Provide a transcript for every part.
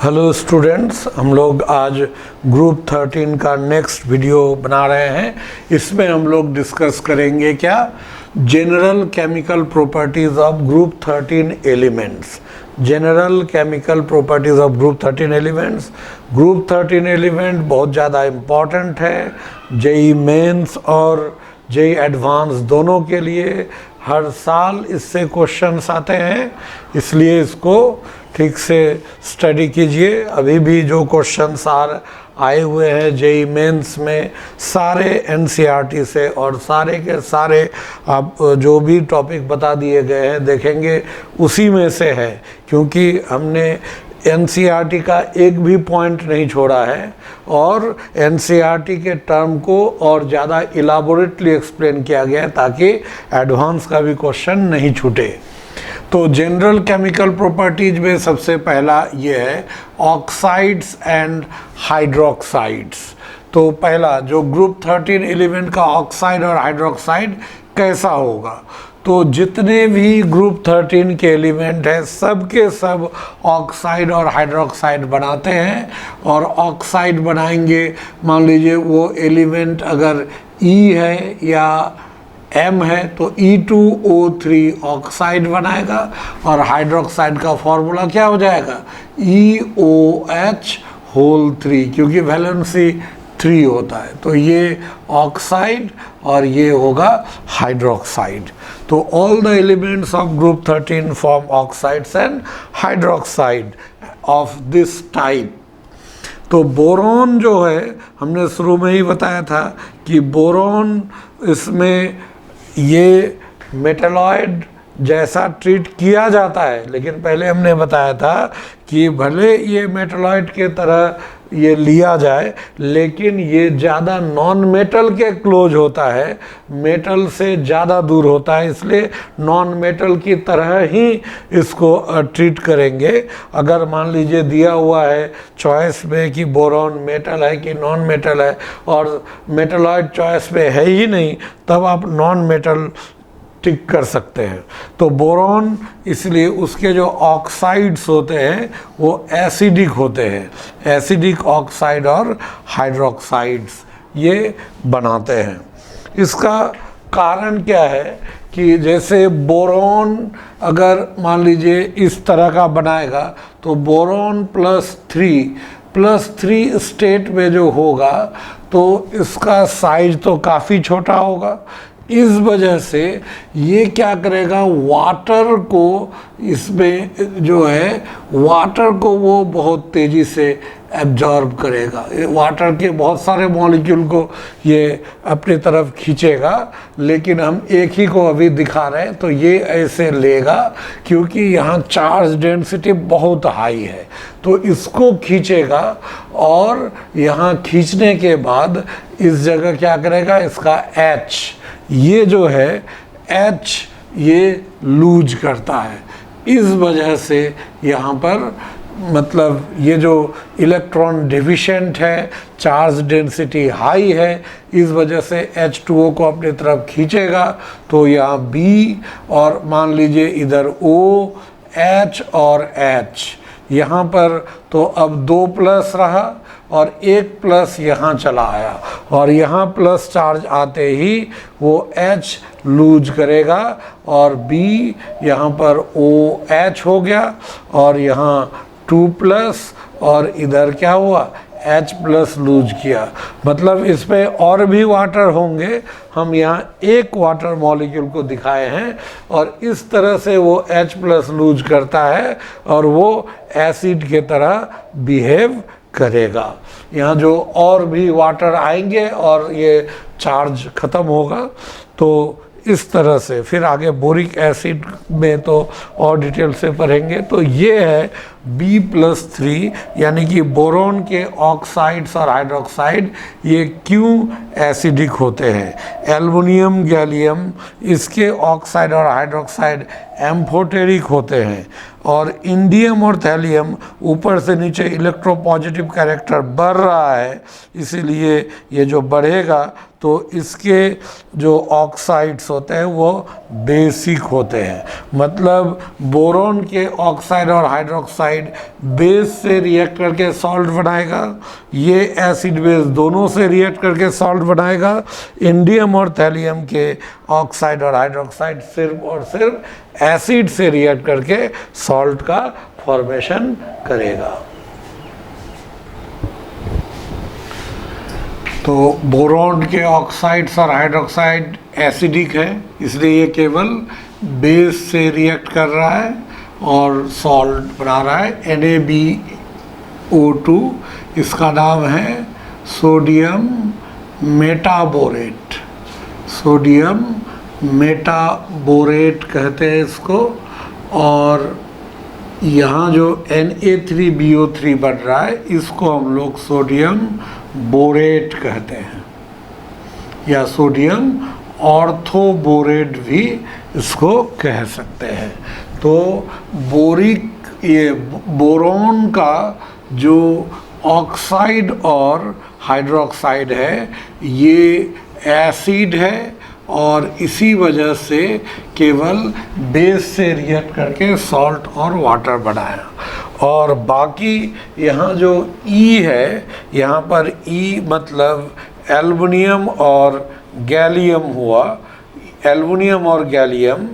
Hello students, हम लोग आज ग्रुप 13 का नेक्स्ट वीडियो बना रहे हैं। इसमें हम लोग डिस्कस करेंगे क्या, general chemical properties of group 13 elements. General chemical properties of group 13 elements. Group 13 element बहुत ज़्यादा इम्पॉर्टेंट है जेई मेंस और जेई एडवांस दोनों के लिए। हर साल इससे क्वेश्चंस आते हैं, इसलिए इसको ठीक से स्टडी कीजिए। अभी भी जो क्वेश्चंस आए हुए हैं जेई मेंस में, सारे एनसीईआरटी से और सारे के सारे आप जो भी टॉपिक बता दिए गए हैं देखेंगे उसी में से है, क्योंकि हमने एनसीईआरटी का एक भी पॉइंट नहीं छोड़ा है और एनसीईआरटी के टर्म को और ज़्यादा इलाबोरेटली एक्सप्लेन किया गया है ताकि एडवांस का भी क्वेश्चन नहीं छूटे। तो जनरल केमिकल प्रॉपर्टीज में सबसे पहला ये है ऑक्साइड्स एंड हाइड्रोक्साइड्स। तो पहला जो ग्रुप 13 एलिमेंट का ऑक्साइड और हाइड्रोक्साइड कैसा होगा, तो जितने भी ग्रुप 13 के एलिमेंट हैं सब के सब ऑक्साइड और हाइड्रोक्साइड बनाते हैं। और ऑक्साइड बनाएंगे, मान लीजिए वो एलिमेंट अगर E है या M है तो E2O3 ऑक्साइड बनाएगा और हाइड्रोक्साइड का फॉर्मूला क्या हो जाएगा EOH होल 3, क्योंकि वैलेंसी 3 होता है। तो ये ऑक्साइड और ये होगा हाइड्रोक्साइड। तो all the elements of group 13 form oxides and hydroxide of this type. तो बोरॉन जो है, हमने शुरू में ही बताया था कि बोरॉन इसमें ये मेटलॉइड जैसा ट्रीट किया जाता है, लेकिन पहले हमने बताया था कि भले ये मेटलॉइड के तरह ये लिया जाए लेकिन ये ज़्यादा नॉन मेटल के क्लोज होता है, मेटल से ज़्यादा दूर होता है, इसलिए नॉन मेटल की तरह ही इसको ट्रीट करेंगे। अगर मान लीजिए दिया हुआ है चॉइस में कि बोरॉन मेटल है कि नॉन मेटल है और मेटलॉइड चॉइस में है ही नहीं, तब आप नॉन मेटल टिक कर सकते हैं। तो बोरॉन इसलिए उसके जो ऑक्साइड्स होते हैं वो एसिडिक होते हैं, एसिडिक ऑक्साइड और हाइड्रोक्साइड्स ये बनाते हैं। इसका कारण क्या है कि जैसे बोरॉन अगर मान लीजिए इस तरह का बनाएगा तो बोरॉन +3 स्टेट में जो होगा तो इसका साइज तो काफ़ी छोटा होगा। इस वजह से ये क्या करेगा, वाटर को इसमें जो है वाटर को वो बहुत तेज़ी से एब्जॉर्ब करेगा, वाटर के बहुत सारे मॉलिक्यूल को ये अपनी तरफ खींचेगा। लेकिन हम एक ही को अभी दिखा रहे हैं तो ये ऐसे लेगा क्योंकि यहाँ चार्ज डेंसिटी बहुत हाई है, तो इसको खींचेगा और यहाँ खींचने के बाद इस जगह क्या करेगा, इसका H ये जो है H ये लूज करता है। इस वजह से यहाँ पर मतलब ये जो इलेक्ट्रॉन डिफिशिएंट है, चार्ज डेंसिटी हाई है, इस वजह से H2O को अपनी तरफ खींचेगा। तो यहाँ B और मान लीजिए इधर O, H और H, यहाँ पर तो अब 2 प्लस रहा और 1 प्लस यहाँ चला आया और यहाँ प्लस चार्ज आते ही वो H लूज करेगा और B यहाँ पर OH हो गया और यहाँ 2 प्लस और इधर क्या हुआ H प्लस लूज किया। मतलब इसमें और भी वाटर होंगे, हम यहाँ एक वाटर मॉलिक्यूल को दिखाए हैं और इस तरह से वो H प्लस लूज करता है और वो एसिड के तरह बिहेव करेगा। यहाँ जो और भी वाटर आएंगे और ये चार्ज ख़त्म होगा। तो इस तरह से फिर आगे बोरिक एसिड में तो और डिटेल से पढ़ेंगे। तो ये है B+3 यानी कि बोरॉन के ऑक्साइड्स और हाइड्रोक्साइड ये क्यों एसिडिक होते हैं। एल्युमिनियम गैलियम इसके ऑक्साइड और हाइड्रोक्साइड एम्फोटेरिक होते हैं और इंडियम और थैलियम ऊपर से नीचे इलेक्ट्रोपॉजिटिव कैरेक्टर बढ़ रहा है, इसीलिए ये जो बढ़ेगा तो इसके जो ऑक्साइड्स होते हैं वो बेसिक होते हैं। मतलब बोरोन के ऑक्साइड और हाइड्रोक्साइड बेस से रिएक्ट करके सॉल्ट बनाएगा, ये एसिड बेस दोनों से रिएक्ट करके सॉल्ट बनाएगा। इंडियम और थैलियम के ऑक्साइड और हाइड्रोक्साइड सिर्फ और सिर्फ एसिड से रिएक्ट करके सॉल्ट का फॉर्मेशन करेगा। तो बोरॉन के ऑक्साइड्स और हाइड्रोक्साइड एसिडिक है, इसलिए ये केवल बेस से रिएक्ट कर रहा है और सॉल्ट बना रहा है NaBO2। इसका नाम है सोडियम मेटाबोरेट, सोडियम मेटाबोरेट कहते हैं इसको। और यहाँ जो Na3BO3 बन रहा है इसको हम लोग सोडियम बोरेट कहते हैं, या सोडियम ऑर्थोबोरेट भी इसको कह सकते हैं। तो ये बोरॉन का जो ऑक्साइड और हाइड्रोक्साइड है ये एसिड है और इसी वजह से केवल बेस से रिएक्ट करके सॉल्ट और वाटर बनाया। और बाकी यहाँ जो E है, यहाँ पर E मतलब एल्युमिनियम और गैलियम हुआ। एल्युमिनियम और गैलियम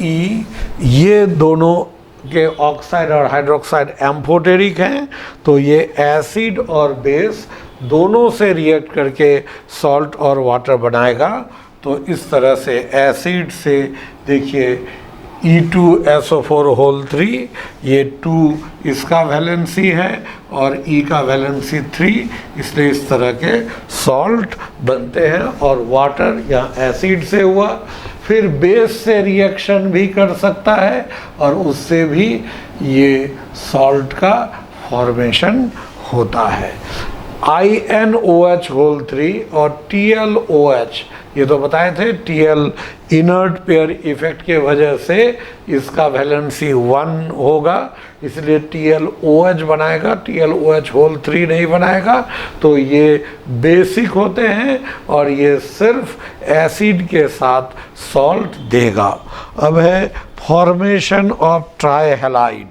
E ये दोनों के ऑक्साइड और हाइड्रोक्साइड एम्फोटेरिक हैं, तो ये एसिड और बेस दोनों से रिएक्ट करके सॉल्ट और वाटर बनाएगा। तो इस तरह से एसिड से देखिए E2SO4 ये 2 इसका वैलेंसी है और E का वैलेंसी 3, इसलिए इस तरह के सॉल्ट बनते हैं। और वाटर या एसिड से हुआ, फिर बेस से रिएक्शन भी कर सकता है और उससे भी ये सॉल्ट का फॉर्मेशन होता है। INOH3 और TLOH ये तो बताए थे, TL इनर्ट पेयर इफेक्ट के वजह से इसका वैलेंसी 1 होगा, इसलिए TLOH बनाएगा, TLOH3 नहीं बनाएगा। तो ये बेसिक होते हैं और ये सिर्फ एसिड के साथ सॉल्ट देगा। अब है फॉर्मेशन ऑफ ट्राइहैलाइड।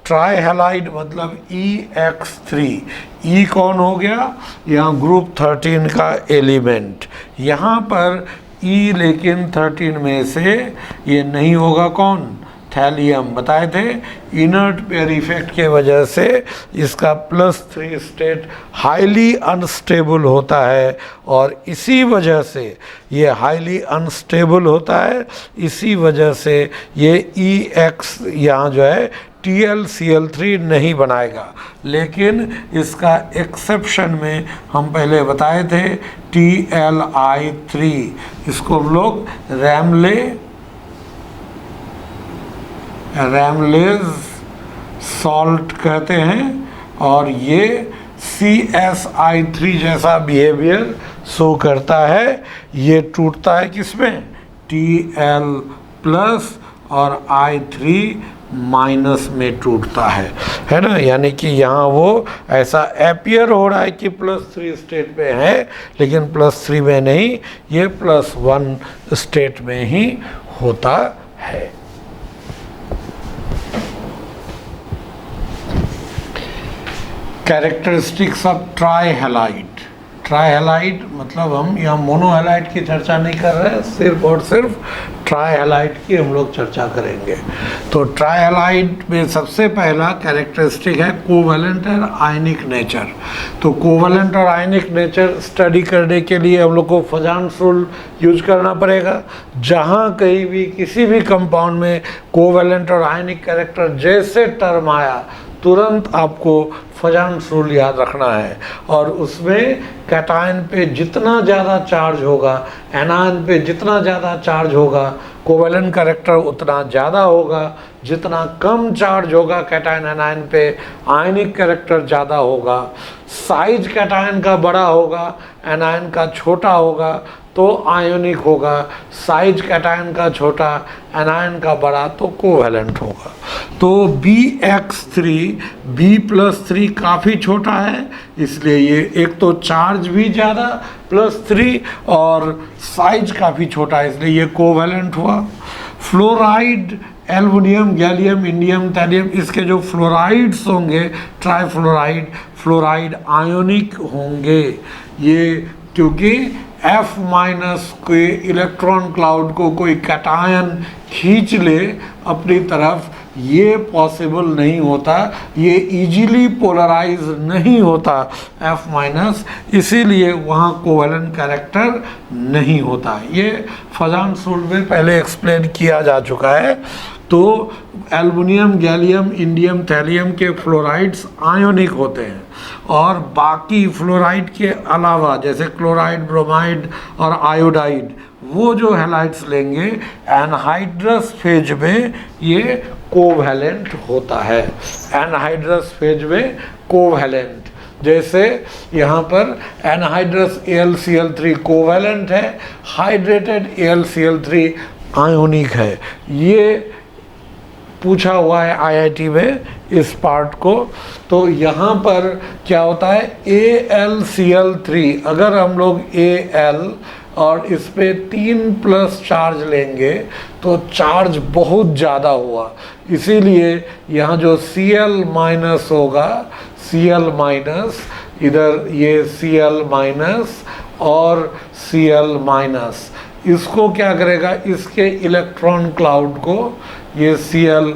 ट्राइहैलाइड मतलब EX3। E कौन हो गया? यहाँ ग्रुप 13 का एलिमेंट। यहाँ पर E लेकिन 13 में से ये नहीं होगा, कौन? थैलियम। बताए थे इनर्ट पेयर इफेक्ट के वजह से इसका +3 स्टेट हाईली अनस्टेबल होता है और इसी वजह से ये हाईली अनस्टेबल होता है, इसी वजह से ये EX यहाँ जो है TlCl3 नहीं बनाएगा। लेकिन इसका एक्सेप्शन में हम पहले बताए थे TlI3, इसको हम लोग रैमलेज सॉल्ट कहते हैं और ये CSI3 जैसा बिहेवियर शो करता है। ये टूटता है किसमें? Tl+ और I3- में टूटता है ना। यानी कि यहाँ वो ऐसा एपियर हो रहा है कि +3 स्टेट में है, लेकिन +3 में नहीं, ये +1 स्टेट में ही होता है। Characteristics of trihalide. ट्राइहैलाइड मतलब हम यहाँ मोनोहैलाइड की चर्चा नहीं कर रहे हैं, सिर्फ और सिर्फ ट्राइहैलाइड की हम लोग चर्चा करेंगे। तो ट्राइहैलाइड में सबसे पहला कैरेक्टरिस्टिक है कोवैलेंट और आयनिक नेचर। तो कोवैलेंट और आयनिक नेचर स्टडी करने के लिए हम लोग को फजान्स रूल यूज करना पड़ेगा। जहाँ कहीं भी किसी भी कंपाउंड में कोवैलेंट और आयनिक कैरेक्टर जैसे टर्म आया, तुरंत आपको फजान्स रूल याद रखना है। और उसमें कैटायन पे जितना ज़्यादा चार्ज होगा, एनायन पे जितना ज़्यादा चार्ज होगा, कोवैलेंट कैरेक्टर उतना ज़्यादा होगा। जितना कम चार्ज होगा कैटायन एनायन पे, आयनिक कैरेक्टर ज़्यादा होगा। साइज कैटायन का बड़ा होगा, एनायन का छोटा होगा तो आयोनिक होगा। साइज कैटायन का छोटा, एनायन का बड़ा तो कोवैलेंट होगा। तो BX3 B+3 काफ़ी छोटा है, इसलिए ये एक तो चार्ज भी ज़्यादा +3 और साइज काफ़ी छोटा है, इसलिए ये कोवैलेंट हुआ। Fluoride, aluminium, gallium, indium, thallium, इसके जो फ्लोराइड्स होंगे, ट्राइफ्लोराइड, फ्लोराइड आयोनिक होंगे। ये क्योंकि F- के इलेक्ट्रॉन क्लाउड को कोई कैटायन खींच ले अपनी तरफ, ये पॉसिबल नहीं होता, ये इजीली पोलराइज नहीं होता F-, इसीलिए वहाँ कोवैलेंट कैरेक्टर नहीं होता। ये फजान सूट में पहले एक्सप्लेन किया जा चुका है। तो एल्युमिनियम, गैलियम, इंडियम, थैलियम के फ्लोराइड्स आयोनिक होते हैं और बाकी फ्लोराइड के अलावा जैसे क्लोराइड, ब्रोमाइड और आयोडाइड, वो जो हैलाइड्स लेंगे एनहाइड्रस फेज में ये कोवैलेंट होता है। एनहाइड्रस फेज में कोवैलेंट, जैसे यहाँ पर एनहाइड्रस AlCl3 कोवैलेंट है, हाइड्रेटेड AlCl3 आयोनिक है। ये पूछा हुआ है IIT में इस पार्ट को। तो यहाँ पर क्या होता है, AlCl3, अगर हम लोग Al और इस पे 3+ चार्ज लेंगे तो चार्ज बहुत ज़्यादा हुआ, इसीलिए यहाँ जो Cl- होगा, Cl-, इधर ये Cl- और Cl-, इसको क्या करेगा, इसके इलेक्ट्रॉन क्लाउड को, ये Cl-,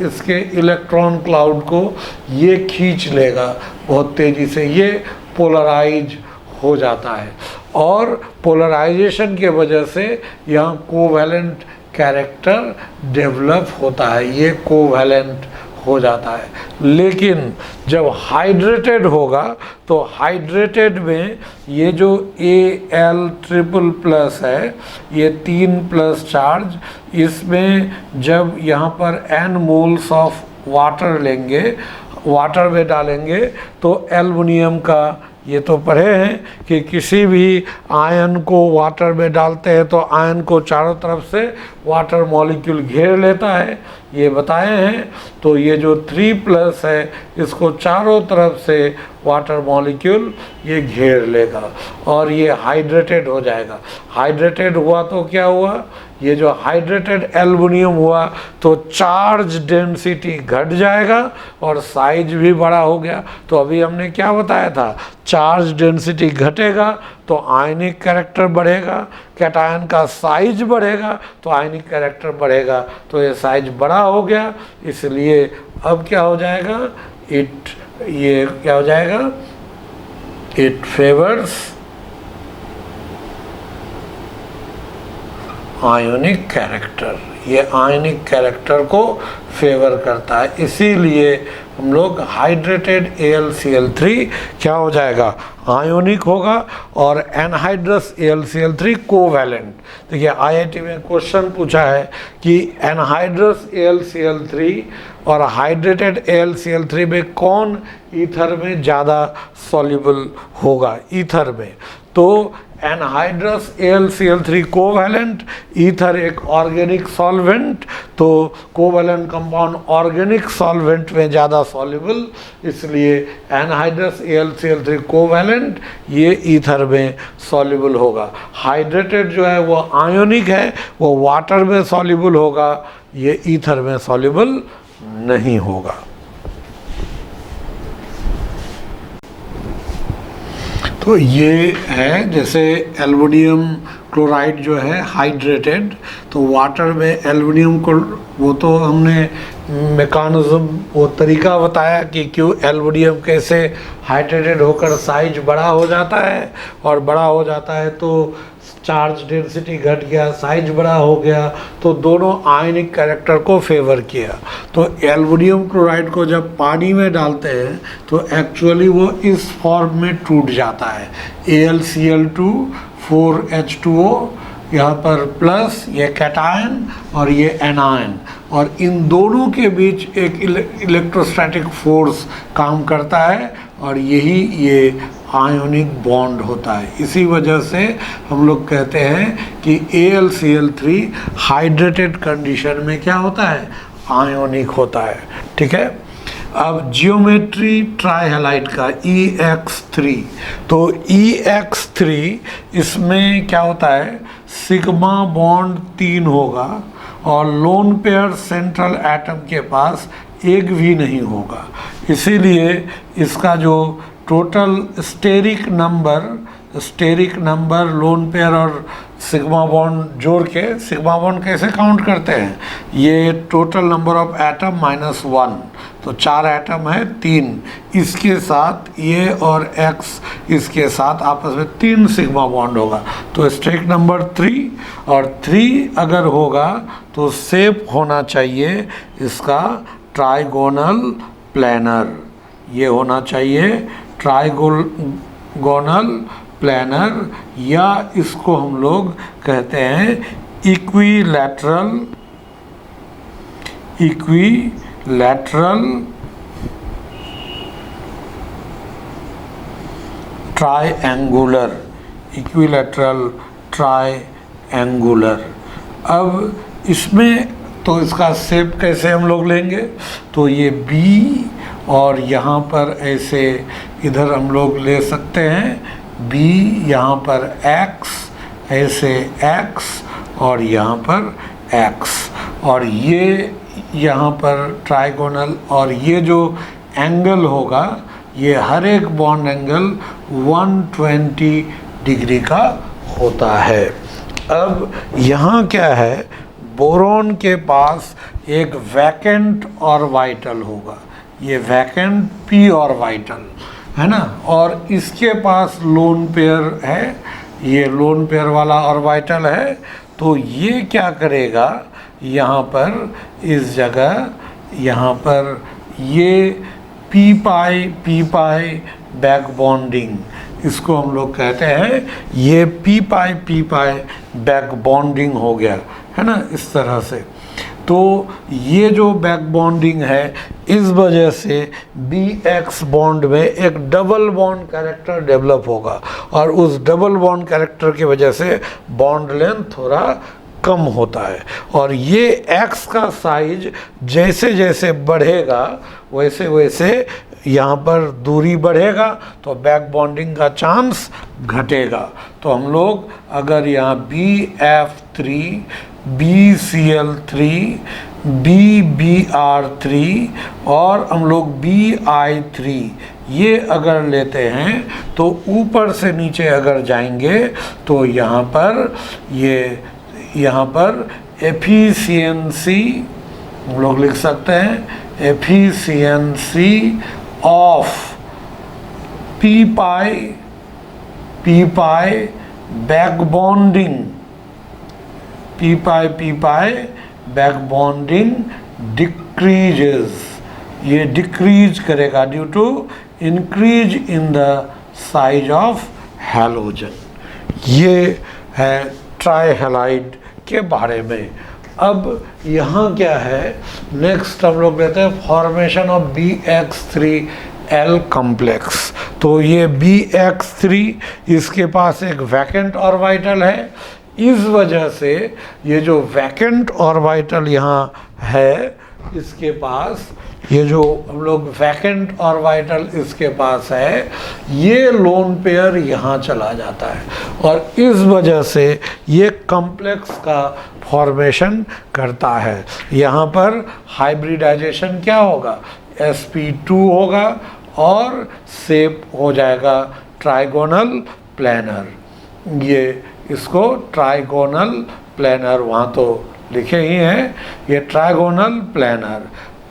इसके इलेक्ट्रॉन क्लाउड को ये खींच लेगा बहुत तेज़ी से, ये पोलराइज हो जाता है और पोलराइजेशन के वजह से यहाँ कोवैलेंट कैरेक्टर डेवलप होता है, ये कोवैलेंट हो जाता है। लेकिन जब हाइड्रेटेड होगा तो हाइड्रेटेड में ये जो Al++ है, ये 3+ चार्ज, इसमें जब यहाँ पर n मोल्स ऑफ वाटर लेंगे, वाटर में डालेंगे तो एल्युमिनियम का, ये तो पढ़े हैं कि किसी भी आयन को वाटर में डालते हैं तो आयन को चारों तरफ से वाटर मॉलिक्यूल घेर लेता है, ये बताए हैं। तो ये जो 3+ है इसको चारों तरफ से वाटर मॉलिक्यूल ये घेर लेगा और ये हाइड्रेटेड हो जाएगा। हाइड्रेटेड हुआ तो क्या हुआ, ये जो हाइड्रेटेड एल्युमिनियम हुआ तो चार्ज डेंसिटी घट जाएगा और साइज भी बड़ा हो गया। तो अभी हमने क्या बताया था, चार्ज डेंसिटी घटेगा तो आयनिक कैरेक्टर बढ़ेगा, कैटायन का साइज बढ़ेगा तो आयनिक कैरेक्टर बढ़ेगा, तो ये साइज बड़ा हो गया, इसलिए अब क्या हो जाएगा, ये क्या हो जाएगा, इट फेवर्स आयोनिक कैरेक्टर, ये आयनिक कैरेक्टर को फेवर करता है, इसीलिए हम लोग हाइड्रेटेड AlCl3 क्या हो जाएगा, आयोनिक होगा और एनहाइड्रस AlCl3 कोवैलेंट। देखिए IIT में क्वेश्चन पूछा है कि एनहाइड्रस AlCl3 और हाइड्रेटेड AlCl3 में कौन ईथर में ज़्यादा सॉल्युबल होगा, ईथर में। तो एनहाइड्रस AlCl3 कोवैलेंट, ईथर एक ऑर्गेनिक सॉल्वेंट, तो कोवैलेंट कंपाउंड ऑर्गेनिक सॉल्वेंट में ज़्यादा सॉल्युबल, इसलिए एनहाइड्रस AlCl3 कोवैलेंट, ये ईथर में सॉल्युबल होगा। हाइड्रेटेड जो है वो आयोनिक है, वो वाटर में सॉल्युबल होगा, ये ईथर में सॉल्युबल नहीं होगा। तो ये है, जैसे एल्युमिनियम क्लोराइड जो है हाइड्रेटेड, तो वाटर में एल्युमिनियम को, वो तो हमने मैकेनिज्म, वो तरीका बताया कि क्यों एल्युमिनियम कैसे हाइड्रेटेड होकर साइज बड़ा हो जाता है, और बड़ा हो जाता है तो चार्ज डेंसिटी घट गया, साइज बड़ा हो गया, तो दोनों आयनिक कैरेक्टर को फेवर किया। तो एल्युमिनियम क्लोराइड को जब पानी में डालते हैं तो एक्चुअली वो इस फॉर्म में टूट जाता है, AlCl2 4H2O, यहाँ पर प्लस, ये कैटायन और ये एनायन, और इन दोनों के बीच एक इलेक्ट्रोस्टैटिक फोर्स काम करता है और यही ये आयोनिक बॉन्ड होता है। इसी वजह से हम लोग कहते हैं कि AlCl3 हाइड्रेटेड कंडीशन में क्या होता है, आयोनिक होता है। ठीक है, अब जियोमेट्री ट्राइहैलाइड का EX3, तो EX3 इसमें क्या होता है, सिग्मा बॉन्ड 3 होगा और लोन पेयर सेंट्रल एटम के पास एक भी नहीं होगा, इसीलिए इसका जो total steric number lone pair और सिग्मा बॉन्ड जोड़ के, सिग्मा बॉन्ड कैसे काउंट करते हैं, ये टोटल नंबर ऑफ एटम -1, तो 4 एटम है, 3 इसके साथ ये और X इसके साथ आपस में 3 सिग्मा बॉन्ड होगा, तो स्टेरिक नंबर 3, और 3 अगर होगा तो शेप होना चाहिए इसका ट्राइगोनल प्लैनर, ये होना चाहिए ट्राइगोनल प्लैनर, या इसको हम लोग कहते हैं इक्विलैटरल ट्राइएंगुलर, ट्राइएंगुलर। अब इसमें तो इसका शेप कैसे हम लोग लेंगे, तो ये B और यहाँ पर ऐसे इधर हम लोग ले सकते हैं B, यहाँ पर X, ऐसे X और यहाँ पर X, और ये यहाँ पर ट्राइगोनल, और ये जो एंगल होगा ये हर एक बॉन्ड एंगल 120 डिग्री का होता है। अब यहाँ क्या है, बोरॉन के पास एक वैकेंट ऑर्बिटल होगा, ये वैकेंट p ऑर्बिटल है ना, और इसके पास लोन पेयर है, ये लोन पेयर वाला ऑर्बिटल है, तो ये क्या करेगा, यहाँ पर इस जगह यहाँ पर ये p पाई बैक बॉन्डिंग, इसको हम लोग कहते हैं, ये p पाई बैक बॉन्डिंग हो गया है ना, इस तरह से। तो ये जो बैक बॉन्डिंग है, इस वजह से BX बॉन्ड में एक डबल बॉन्ड कैरेक्टर डेवलप होगा, और उस डबल बॉन्ड कैरेक्टर की वजह से बॉन्ड लेंथ थोड़ा कम होता है, और ये X का साइज जैसे जैसे बढ़ेगा वैसे वैसे यहाँ पर दूरी बढ़ेगा, तो बैक बॉन्डिंग का चांस घटेगा। तो हम लोग अगर यहाँ BF3, BCl3, BBr3 और हम लोग BI3 ये अगर लेते हैं, तो ऊपर से नीचे अगर जाएंगे तो यहाँ पर एफिशिएंसी हम लोग लिख सकते हैं, efficiency of p pi back bonding, p pi back bonding decreases, ये डिक्रीज करेगा due to increase in the size of halogen. ये है ट्राइहैलाइड के बारे में। अब यहाँ क्या है, नेक्स्ट हम लोग लेते हैं फॉर्मेशन ऑफ BX3L कॉम्प्लेक्स। तो ये BX3 इसके पास एक वैकेंट ऑर्बिटल है, इस वजह से ये जो वैकेंट ऑर्बिटल यहाँ है इसके पास, ये जो हम लोग वैकेंट ऑर्बिटल इसके पास है, ये लोन पेयर यहाँ चला जाता है, और इस वजह से ये कॉम्प्लेक्स का फॉर्मेशन करता है। यहाँ पर हाइब्रिडाइजेशन क्या होगा, sp2 होगा और शेप हो जाएगा ट्राइगोनल प्लैनर। ये इसको ट्राइगोनल प्लैनर वहाँ तो लिखे ही हैं, ये ट्राइगोनल प्लैनर।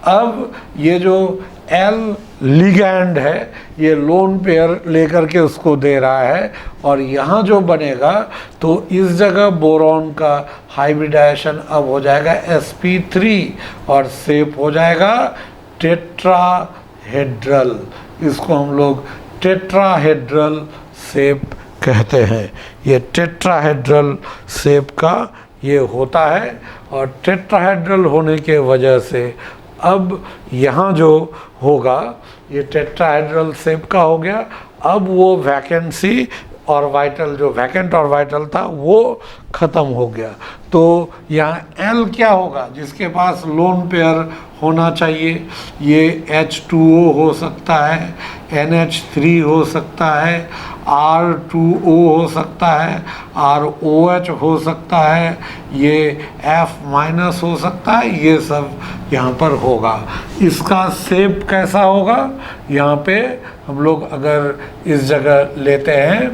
अब ये जो L लिगैंड है, ये लोन पेयर लेकर के उसको दे रहा है, और यहाँ जो बनेगा तो इस जगह बोरॉन का हाइब्रिडाइजेशन अब हो जाएगा sp3 और शेप हो जाएगा टेट्राहेड्रल। इसको हम लोग टेट्राहेड्रल शेप कहते हैं। ये टेट्राहेड्रल शेप का ये होता है, और टेट्राहेड्रल होने के वजह से अब यहाँ जो होगा ये टेट्राहेड्रल शेप का हो गया। अब वो वैकेंसी और वाइटल, जो वैकेंट और वाइटल था वो ख़त्म हो गया। तो यहाँ L क्या होगा, जिसके पास लोन पेयर होना चाहिए, ये H2O हो सकता है, NH3 हो सकता है, R2O हो सकता है, ROH हो सकता है, ये F- हो सकता है, ये सब यहाँ पर होगा। इसका शेप कैसा होगा, यहाँ पे हम लोग अगर इस जगह लेते हैं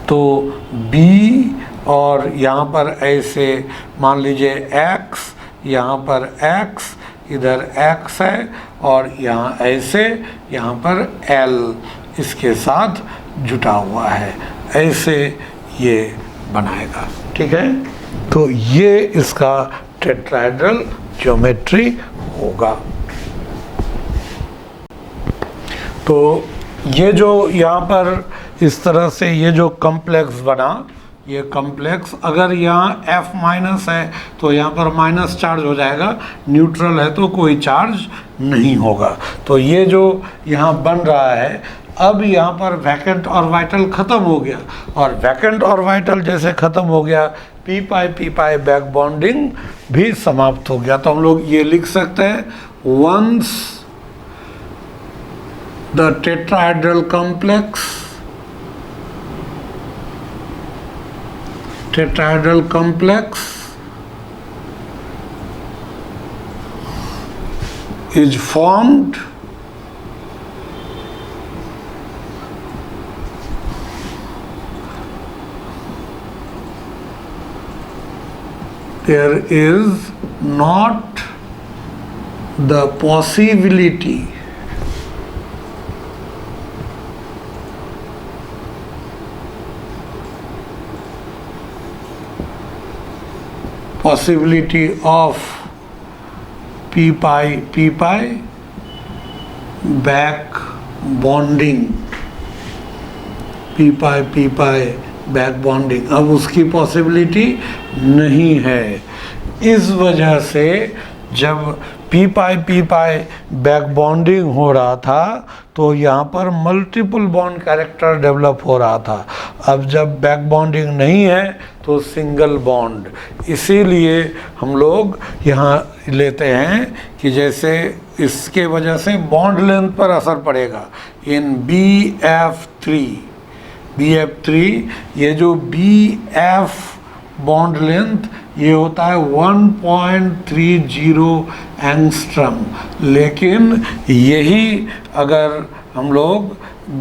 तो B और यहाँ पर ऐसे मान लीजिए X, यहाँ पर X, इधर X है, और यहाँ ऐसे यहाँ पर L इसके साथ जुटा हुआ है, ऐसे ये बनाएगा। ठीक है, तो ये इसका टेट्राहेड्रल ज्योमेट्री होगा। तो ये जो यहाँ पर इस तरह से ये जो कॉम्प्लेक्स बना, ये कॉम्प्लेक्स अगर यहाँ F- है तो यहाँ पर माइनस चार्ज हो जाएगा, न्यूट्रल है तो कोई चार्ज नहीं होगा। तो ये जो यहाँ बन रहा है, अब यहाँ पर वैकेंट और वाइटल ख़त्म हो गया, और वैकेंट और वाइटल जैसे ख़त्म हो गया, पी पाई बैक बॉन्डिंग भी समाप्त हो गया। तो हम लोग ये लिख सकते हैं, once the tetrahedral complex is formed, there is not the possibility of p pi back bonding, p pi back bonding, अब उसकी पॉसिबिलिटी नहीं है। इस वजह से जब पी पाई बैक बॉन्डिंग हो रहा था तो यहाँ पर मल्टीपल बॉन्ड कैरेक्टर डेवलप हो रहा था। अब जब बैक बॉन्डिंग नहीं है तो सिंगल बॉन्ड, इसीलिए हम लोग यहाँ लेते हैं कि जैसे इसके वजह से बॉन्ड लेंथ पर असर पड़ेगा। इन BF3 ये जो BF बॉन्ड लेंथ ये होता है 1.30 एंगस्ट्रम, लेकिन यही अगर हम लोग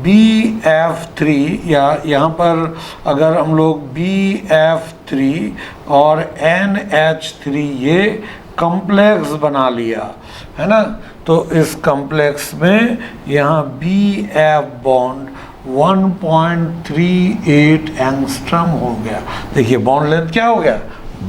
BF3 या यहाँ पर अगर हम लोग BF3 और NH3 ये कॉम्प्लेक्स बना लिया है ना, तो इस कॉम्प्लेक्स में यहाँ BF बॉन्ड 1.38 एंगस्ट्रम हो गया। देखिए बॉन्ड लेंथ क्या हो गया,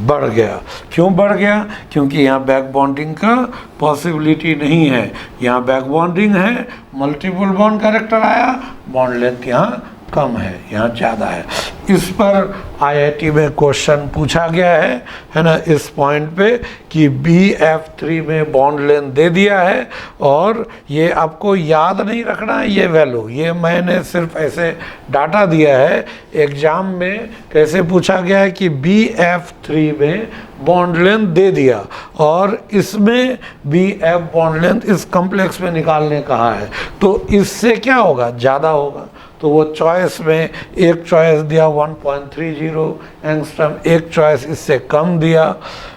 बढ़ गया। क्यों बढ़ गया, क्योंकि यहाँ बैक बॉन्डिंग का पॉसिबिलिटी नहीं है, यहाँ बैक बॉन्डिंग है, मल्टीपल बॉन्ड कैरेक्टर आया, बॉन्ड लेंथ यहाँ कम है, यहाँ ज़्यादा है। इस पर IIT में क्वेश्चन पूछा गया है ना, इस पॉइंट पे कि BF3 में बॉन्ड लेंथ दे दिया है और ये आपको याद नहीं रखना है ये वैल्यू, ये मैंने सिर्फ ऐसे डाटा दिया है। एग्ज़ाम में कैसे पूछा गया है कि BF3 में बॉन्ड लेंथ दे दिया और इसमें BF बॉन्ड लेंथ इस कॉम्प्लेक्स में निकालने कहा है, तो इससे क्या होगा, ज़्यादा होगा। तो वो चॉइस में एक चॉइस दिया 1.30 एंगस्ट्रम, एक चॉइस इससे कम दिया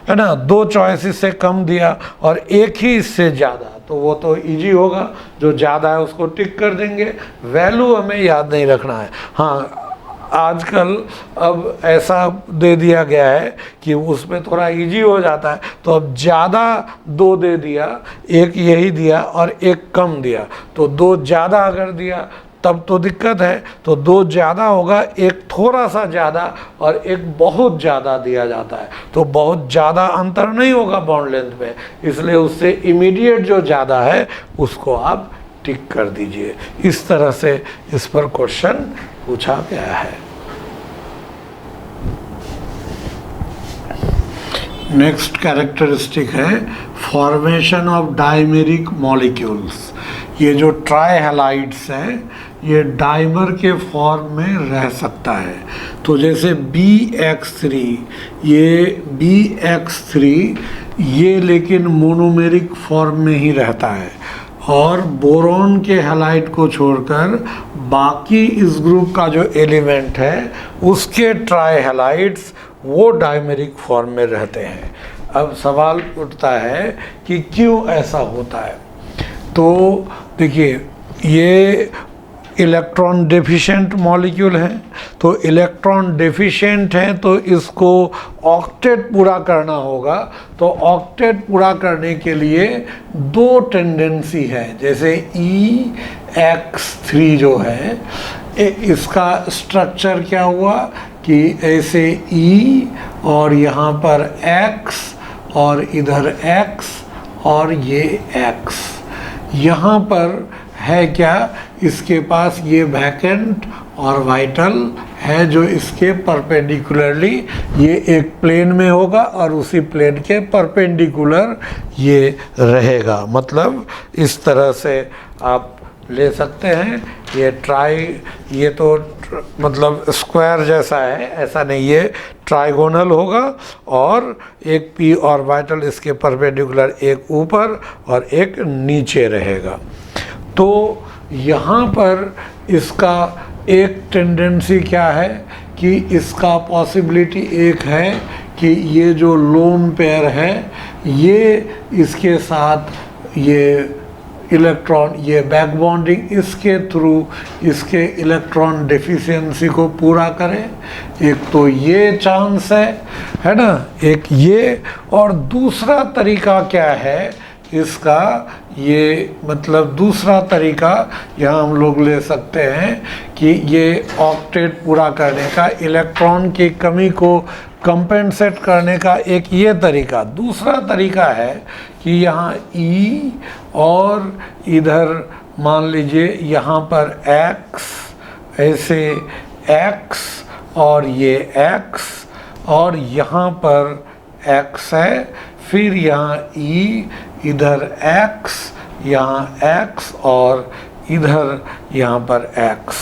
है ना, दो चॉइस इससे कम दिया और एक ही इससे ज़्यादा, तो वो तो इजी होगा, जो ज़्यादा है उसको टिक कर देंगे, वैल्यू हमें याद नहीं रखना है। हाँ, आजकल अब ऐसा दे दिया गया है कि उसमें थोड़ा इजी हो जाता है, तो अब ज़्यादा दो दे दिया, एक यही दिया और एक कम दिया, तो दो ज़्यादा अगर दिया तब तो दिक्कत है, तो दो ज़्यादा होगा, एक थोड़ा सा ज़्यादा और एक बहुत ज़्यादा दिया जाता है, तो बहुत ज़्यादा अंतर नहीं होगा बॉन्ड लेंथ में, इसलिए उससे इमीडिएट जो ज़्यादा है उसको आप टिक कर दीजिए। इस तरह से इस पर क्वेश्चन पूछा गया है। नेक्स्ट कैरेक्टरिस्टिक है फॉर्मेशन ऑफ डाइमेरिक मॉलिक्यूल्स। ये जो ट्राई हैलाइड्स है ये डाइमर के फॉर्म में रह सकता है। तो जैसे BX3, ये BX3 ये लेकिन मोनोमेरिक फॉर्म में ही रहता है, और बोरॉन के हैलाइड को छोड़कर बाकी इस ग्रुप का जो एलिमेंट है उसके ट्राई हैलाइड्स वो डाइमेरिक फॉर्म में रहते हैं। अब सवाल उठता है कि क्यों ऐसा होता है। तो देखिए, ये इलेक्ट्रॉन डेफिशिएंट मॉलिक्यूल है, तो इलेक्ट्रॉन डेफिशिएंट है तो इसको ऑक्टेट पूरा करना होगा। तो ऑक्टेट पूरा करने के लिए दो टेंडेंसी है, जैसे EX3 जो है इसका स्ट्रक्चर क्या हुआ कि ऐसे E और यहाँ पर X और इधर X और ये X, यहाँ पर है क्या, इसके पास ये वैकेंट और वाइटल है जो इसके परपेंडिकुलरली ये एक प्लेन में होगा और उसी प्लेन के परपेंडिकुलर ये रहेगा। मतलब इस तरह से आप ले सकते हैं। ये तो मतलब स्क्वायर जैसा है, ऐसा नहीं, ये ट्राइगोनल होगा और एक P ऑर्बिटल इसके परपेंडिकुलर एक ऊपर और एक नीचे रहेगा। तो यहाँ पर इसका एक टेंडेंसी क्या है कि इसका पॉसिबिलिटी एक है कि ये जो लोन पेयर है ये इसके साथ ये इलेक्ट्रॉन, ये बैक बॉन्डिंग इसके थ्रू इसके इलेक्ट्रॉन डेफिशिएंसी को पूरा करे। एक तो ये चांस है ना, एक ये, और दूसरा तरीका क्या है इसका, ये मतलब दूसरा तरीका यहाँ हम लोग ले सकते हैं कि ये ऑक्टेट पूरा करने का, इलेक्ट्रॉन की कमी को कंपेंसेट करने का एक ये तरीका। दूसरा तरीका है कि यहाँ E और इधर मान लीजिए यहाँ पर X, ऐसे X और ये X और यहाँ पर X है, फिर यहाँ E, इधर X, यहाँ X और इधर यहाँ पर X।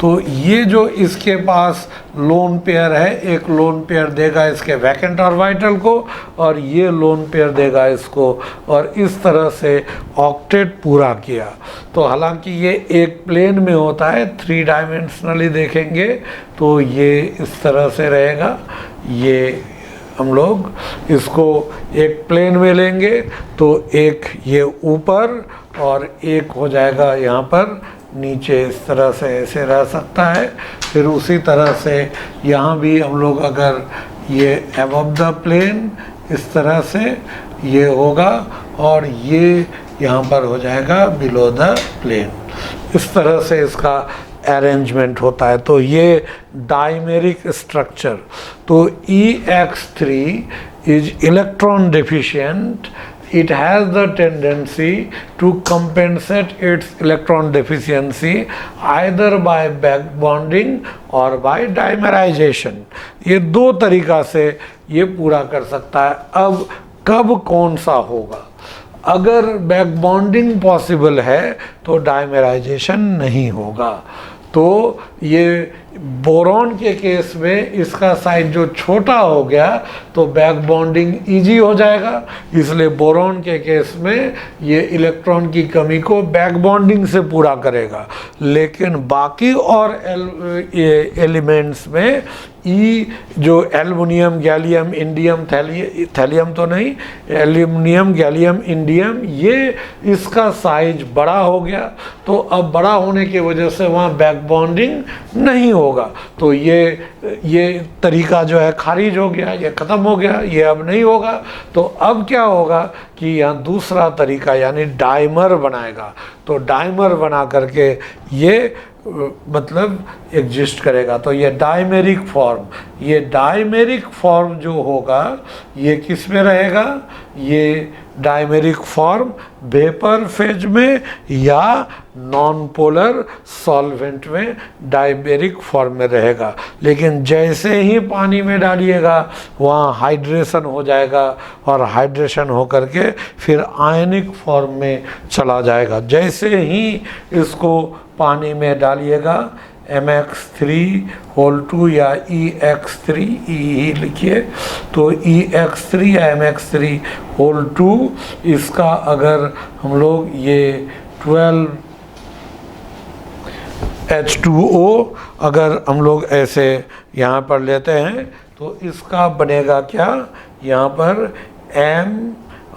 तो ये जो इसके पास लोन पेयर है, एक लोन पेयर देगा इसके वैकेंट ऑर्बिटल को और ये लोन पेयर देगा इसको, और इस तरह से ऑक्टेट पूरा किया। तो हालांकि ये एक प्लेन में होता है, 3 डायमेंशनली देखेंगे तो ये इस तरह से रहेगा। ये हम लोग इसको एक प्लेन में लेंगे तो एक ये ऊपर और एक हो जाएगा यहाँ पर नीचे, इस तरह से ऐसे रह सकता है। फिर उसी तरह से यहाँ भी हम लोग अगर ये अबव द प्लेन इस तरह से ये होगा और ये यहाँ पर हो जाएगा बिलो द प्लेन। इस तरह से इसका अरेंजमेंट होता है। तो ये डाइमेरिक स्ट्रक्चर। तो EX3 is electron deficient, it has the tendency to compensate its electron deficiency either by back bonding or by dimerization। ये दो तरीका से ये पूरा कर सकता है। अब कब कौन सा होगा? अगर बैक बॉन्डिंग पॉसिबल है तो डाइमेराइजेशन नहीं होगा। तो ये बोरॉन के केस में इसका साइज जो छोटा हो गया तो बैक बॉन्डिंग इजी हो जाएगा, इसलिए बोरॉन के केस में ये इलेक्ट्रॉन की कमी को बैक बॉन्डिंग से पूरा करेगा। लेकिन बाकी और एलिमेंट्स में ई जो एल्युमिनियम, गैलियम, इंडियम, थैलियम तो नहीं, एल्युमिनियम, गैलियम, इंडियम, ये इसका साइज बड़ा हो गया। तो अब बड़ा होने की वजह से वहाँ बैक बॉन्डिंग नहीं होगा। तो ये तरीका जो है खारिज हो गया, ये ख़त्म हो गया, ये अब नहीं होगा। तो अब क्या होगा कि यहाँ दूसरा तरीका यानी डाइमर बनाएगा। तो डाइमर बना करके ये मतलब एग्जिस्ट करेगा। तो ये डाइमेरिक फॉर्म, ये डाइमेरिक फॉर्म जो होगा ये किस में रहेगा? ये डाइमेरिक फॉर्म वेपर फेज में या नॉन पोलर सॉल्वेंट में डाइबेरिक फॉर्म में रहेगा, लेकिन जैसे ही पानी में डालिएगा वहाँ हाइड्रेशन हो जाएगा और हाइड्रेशन होकर के फिर आयनिक फॉर्म में चला जाएगा। जैसे ही इसको पानी में डालिएगा MX3(2) या EX3 ही लिखिए, तो EX3 या MX3(2) इसका अगर हम लोग ये 12H2O अगर हम लोग ऐसे यहाँ पर लेते हैं तो इसका बनेगा क्या, यहाँ पर M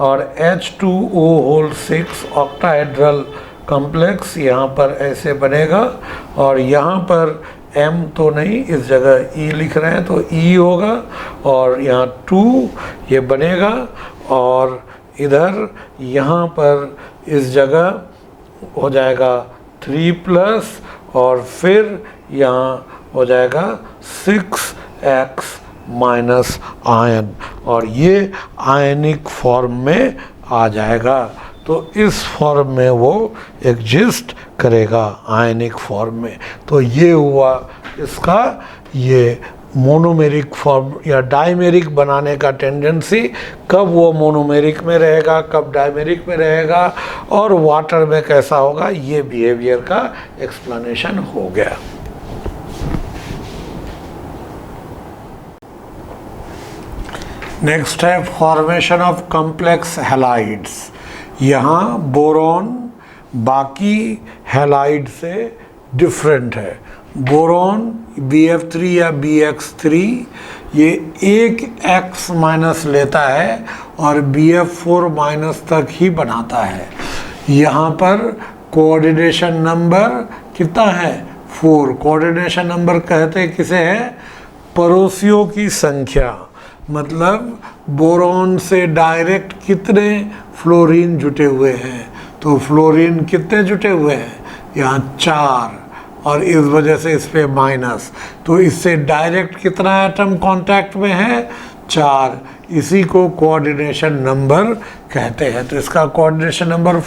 और H2O6 ऑक्टाहेड्रल कॉम्प्लेक्स यहाँ पर ऐसे बनेगा, और यहाँ पर M तो नहीं, इस जगह E लिख रहे हैं तो E होगा, और यहाँ 2 ये बनेगा, और इधर यहाँ पर इस जगह हो जाएगा 3+, और फिर यहाँ हो जाएगा 6X- आयन, और ये आयनिक फॉर्म में आ जाएगा। तो इस फॉर्म में वो एग्जिस्ट करेगा आयनिक फॉर्म में। तो ये हुआ इसका ये मोनोमेरिक फॉर्म या डाइमेरिक बनाने का टेंडेंसी। कब वो मोनोमेरिक में रहेगा, कब डाइमेरिक में रहेगा, और वाटर में कैसा होगा, ये बिहेवियर का एक्सप्लेनेशन हो गया। नेक्स्ट है फॉर्मेशन ऑफ कॉम्प्लेक्स हैलाइड्स। यहाँ बोरॉन बाकी हैलाइड से डिफरेंट है। बोरॉन BF3 या BX3 ये एक X- लेता है और BF4- तक ही बनाता है। यहाँ पर कोऑर्डिनेशन नंबर कितना है, 4। कोऑर्डिनेशन नंबर कहते किसे है, पड़ोसियों की संख्या, मतलब बोरॉन से डायरेक्ट कितने फ्लोरीन जुटे हुए हैं, तो फ्लोरीन कितने जुटे हुए हैं, यहाँ 4, और इस वजह से इस पे माइनस, तो इससे डायरेक्ट कितना एटम कांटेक्ट में है, 4। इसी को कोऑर्डिनेशन नंबर कहते हैं। तो इसका कोऑर्डिनेशन नंबर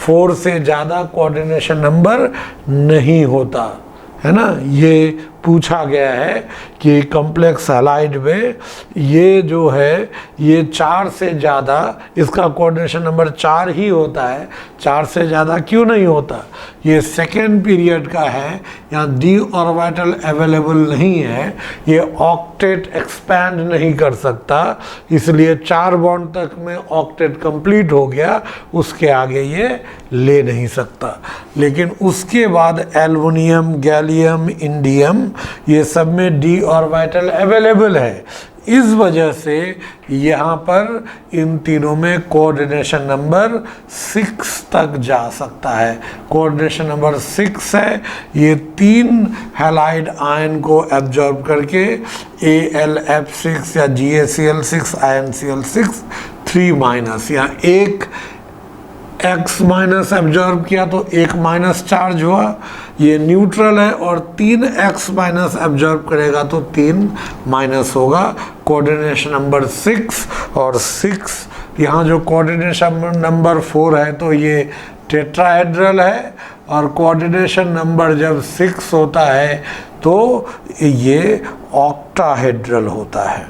4 से ज़्यादा कोऑर्डिनेशन नंबर नहीं होता है ना। ये पूछा गया है कि कॉम्प्लेक्स हैलाइड में ये जो है ये 4 से ज़्यादा, इसका कोऑर्डिनेशन नंबर 4 ही होता है, 4 से ज़्यादा क्यों नहीं होता। ये सेकेंड पीरियड का है, यहाँ d ऑर्बिटल अवेलेबल नहीं है, ये ऑक्टेट एक्सपैंड नहीं कर सकता, इसलिए 4 बॉन्ड तक में ऑक्टेट कंप्लीट हो गया, उसके आगे ये ले नहीं सकता। लेकिन उसके बाद एल्युमिनियम, गैलियम, इंडियम ये सब में d ऑर्बिटल अवेलेबल है, इस वजह से यहाँ पर इन तीनों में कोऑर्डिनेशन नंबर 6 तक जा सकता है। कोऑर्डिनेशन नंबर 6 है, ये 3 हैलाइड आयन को एब्जॉर्ब करके AlF6 या GaCl6 InCl6 3- या एक X- एब्जॉर्ब किया तो 1- चार्ज हुआ, ये न्यूट्रल है, और 3X- एब्जॉर्ब करेगा तो 3- होगा। कोऑर्डिनेशन नंबर 6 और 6, यहाँ जो कोऑर्डिनेशन नंबर 4 है तो ये टेट्राहेड्रल है, और कोऑर्डिनेशन नंबर जब 6 होता है तो ये ऑक्टाहेड्रल होता है।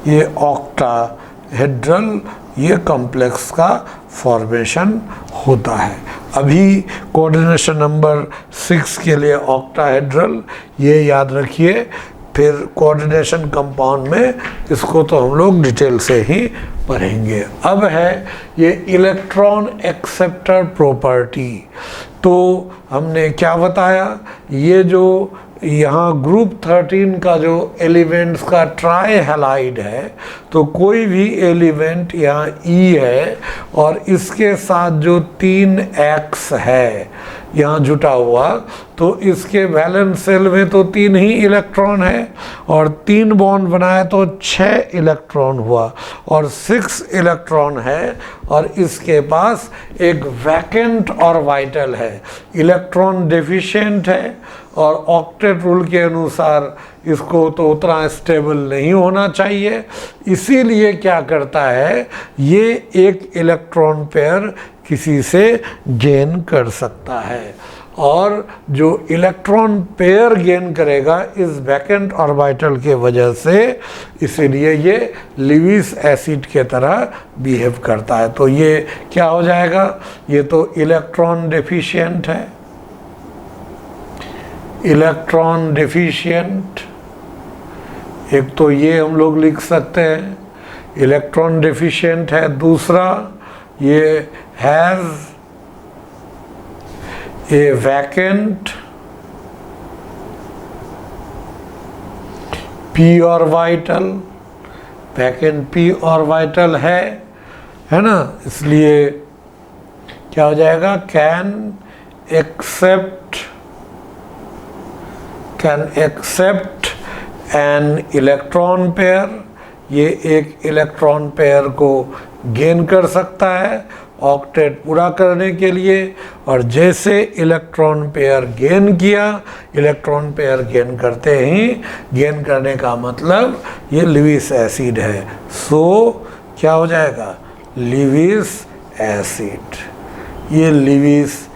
ये ऑक्टाहेड्रल ये कॉम्प्लेक्स का फॉर्मेशन होता है। अभी कोऑर्डिनेशन नंबर 6 के लिए ऑक्टाहेड्रल, ये याद रखिए, फिर कोऑर्डिनेशन कंपाउंड में इसको तो हम लोग डिटेल से ही पढ़ेंगे। अब है ये इलेक्ट्रॉन एक्सेप्टर प्रॉपर्टी। तो हमने क्या बताया, ये जो यहाँ ग्रुप 13 का जो एलिमेंट्स का ट्राई हैलाइड है, तो कोई भी एलिमेंट यहाँ E है और इसके साथ जो 3X है यहाँ जुटा हुआ, तो इसके वैलेंस सेल में तो 3 ही इलेक्ट्रॉन है, और 3 बॉन्ड बनाए तो 6 इलेक्ट्रॉन हुआ, और 6 इलेक्ट्रॉन है, और इसके पास एक वैकेंट ऑर्बिटल है, इलेक्ट्रॉन डेफिशिएंट है, और ऑक्टेट रूल के अनुसार इसको तो उतना स्टेबल नहीं होना चाहिए। इसीलिए क्या करता है, ये एक इलेक्ट्रॉन पेयर किसी से गेन कर सकता है। और जो इलेक्ट्रॉन पेयर गेन करेगा इस वैकेंट ऑर्बिटल के वजह से, इसीलिए ये लिविस एसिड के तरह बिहेव करता है। तो ये क्या हो जाएगा, ये तो इलेक्ट्रॉन डेफिशिएंट है, इलेक्ट्रॉन डेफिशिएंट। एक तो ये हम लोग लिख सकते हैं इलेक्ट्रॉन डेफिशिएंट है। दूसरा ये has a vacant p orbital, vacant p orbital है ना, इसलिए क्या हो जाएगा, can accept an electron pair. ये एक इलेक्ट्रॉन पेयर को गेन कर सकता है ऑक्टेट पूरा करने के लिए। और जैसे इलेक्ट्रॉन पेयर गेन किया, इलेक्ट्रॉन पेयर गेन करते ही, गेन करने का मतलब ये लिविस एसिड है। सो क्या हो जाएगा, लिविस एसिड। ये लिविस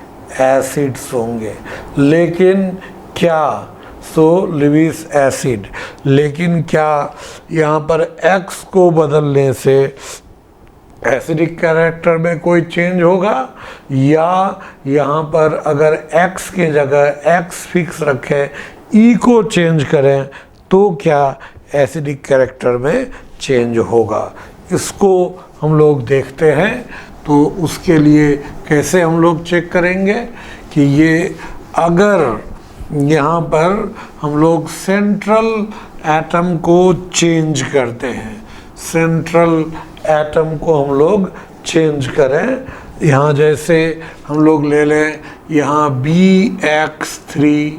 एसिड्स होंगे। लेकिन क्या, सो लिविस एसिड, लेकिन क्या यहाँ पर X को बदलने से एसिडिक कैरेक्टर में कोई चेंज होगा, या यहाँ पर अगर X के जगह X फिक्स रखें, E को चेंज करें तो क्या एसिडिक कैरेक्टर में चेंज होगा। इसको हम लोग देखते हैं। तो उसके लिए कैसे हम लोग चेक करेंगे कि ये अगर यहाँ पर हम लोग सेंट्रल एटम को चेंज करते हैं, सेंट्रल एटम को हम लोग चेंज करें, यहाँ जैसे हम लोग ले लें यहाँ BX3,